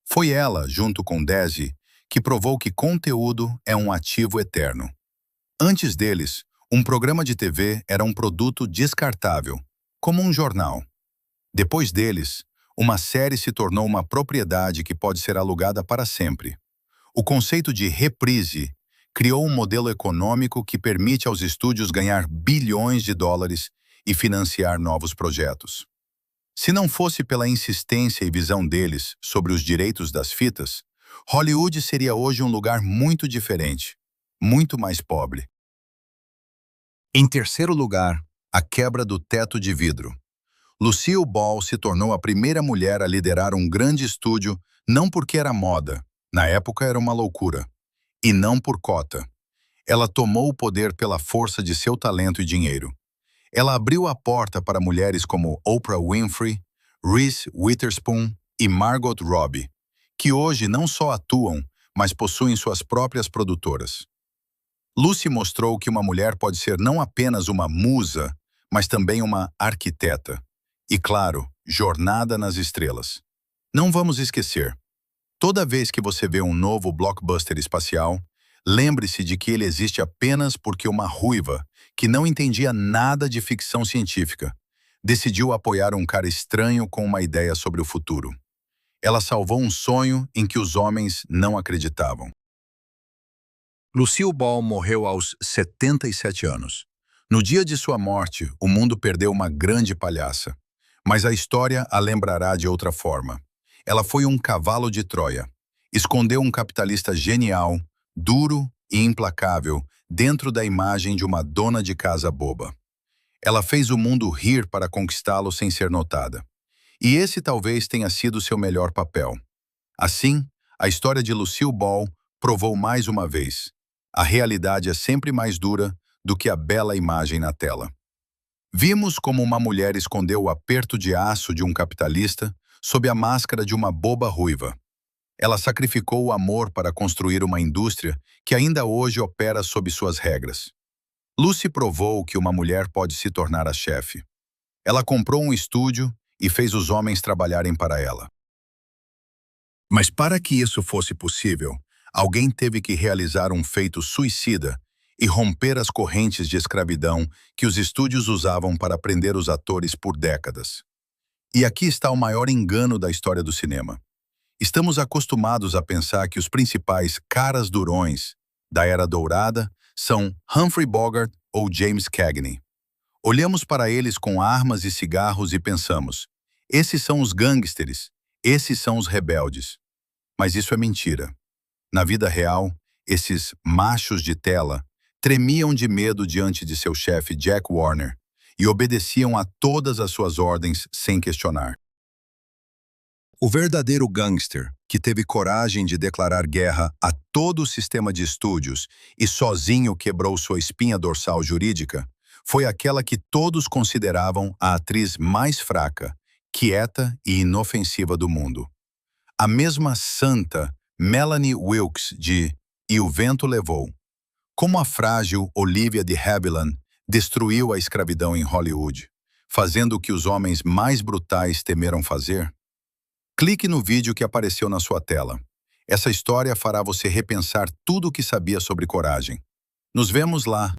Foi ela, junto com Desi, que provou que conteúdo é um ativo eterno. Antes deles, Um programa de TV era um produto descartável, como um jornal. Depois deles, uma série se tornou uma propriedade que pode ser alugada para sempre. O conceito de reprise criou um modelo econômico que permite aos estúdios ganhar bilhões de dólares e financiar novos projetos. Se não fosse pela insistência e visão deles sobre os direitos das fitas, Hollywood seria hoje um lugar muito diferente, muito mais pobre. Em terceiro lugar, a quebra do teto de vidro. Lucille Ball se tornou a primeira mulher a liderar um grande estúdio não porque era moda, na época era uma loucura, e não por cota. Ela tomou o poder pela força de seu talento e dinheiro. Ela abriu a porta para mulheres como Oprah Winfrey, Reese Witherspoon e Margot Robbie, que hoje não só atuam, mas possuem suas próprias produtoras. Lucy mostrou que uma mulher pode ser não apenas uma musa, mas também uma arquiteta. E, claro, jornada nas estrelas. Não vamos esquecer, toda vez que você vê um novo blockbuster espacial, lembre-se de que ele existe apenas porque uma ruiva, que não entendia nada de ficção científica, decidiu apoiar um cara estranho com uma ideia sobre o futuro. Ela salvou um sonho em que os homens não acreditavam. Lucille Ball morreu aos 77 anos. No dia de sua morte, o mundo perdeu uma grande palhaça. Mas a história a lembrará de outra forma. Ela foi um cavalo de Troia. Escondeu um capitalista genial, duro e implacável dentro da imagem de uma dona de casa boba. Ela fez o mundo rir para conquistá-lo sem ser notada. E esse talvez tenha sido seu melhor papel. Assim, a história de Lucille Ball provou mais uma vez: a realidade é sempre mais dura do que a bela imagem na tela. Vimos como uma mulher escondeu o aperto de aço de um capitalista sob a máscara de uma boba ruiva. Ela sacrificou o amor para construir uma indústria que ainda hoje opera sob suas regras. Lucy provou que uma mulher pode se tornar a chefe. Ela comprou um estúdio e fez os homens trabalharem para ela. Mas para que isso fosse possível, alguém teve que realizar um feito suicida e romper as correntes de escravidão que os estúdios usavam para prender os atores por décadas. E aqui está o maior engano da história do cinema. Estamos acostumados a pensar que os principais caras durões da Era Dourada são Humphrey Bogart ou James Cagney. Olhamos para eles com armas e cigarros e pensamos: esses são os gangsters, esses são os rebeldes. Mas isso é mentira. Na vida real, esses machos de tela tremiam de medo diante de seu chefe Jack Warner e obedeciam a todas as suas ordens sem questionar. O verdadeiro gangster, que teve coragem de declarar guerra a todo o sistema de estúdios e sozinho quebrou sua espinha dorsal jurídica, foi aquela que todos consideravam a atriz mais fraca, quieta e inofensiva do mundo. A mesma santa Melanie Wilkes de E o Vento Levou. Como a frágil Olivia de Havilland destruiu a escravidão em Hollywood, fazendo o que os homens mais brutais temeram fazer? Clique no vídeo que apareceu na sua tela. Essa história fará você repensar tudo o que sabia sobre coragem. Nos vemos lá!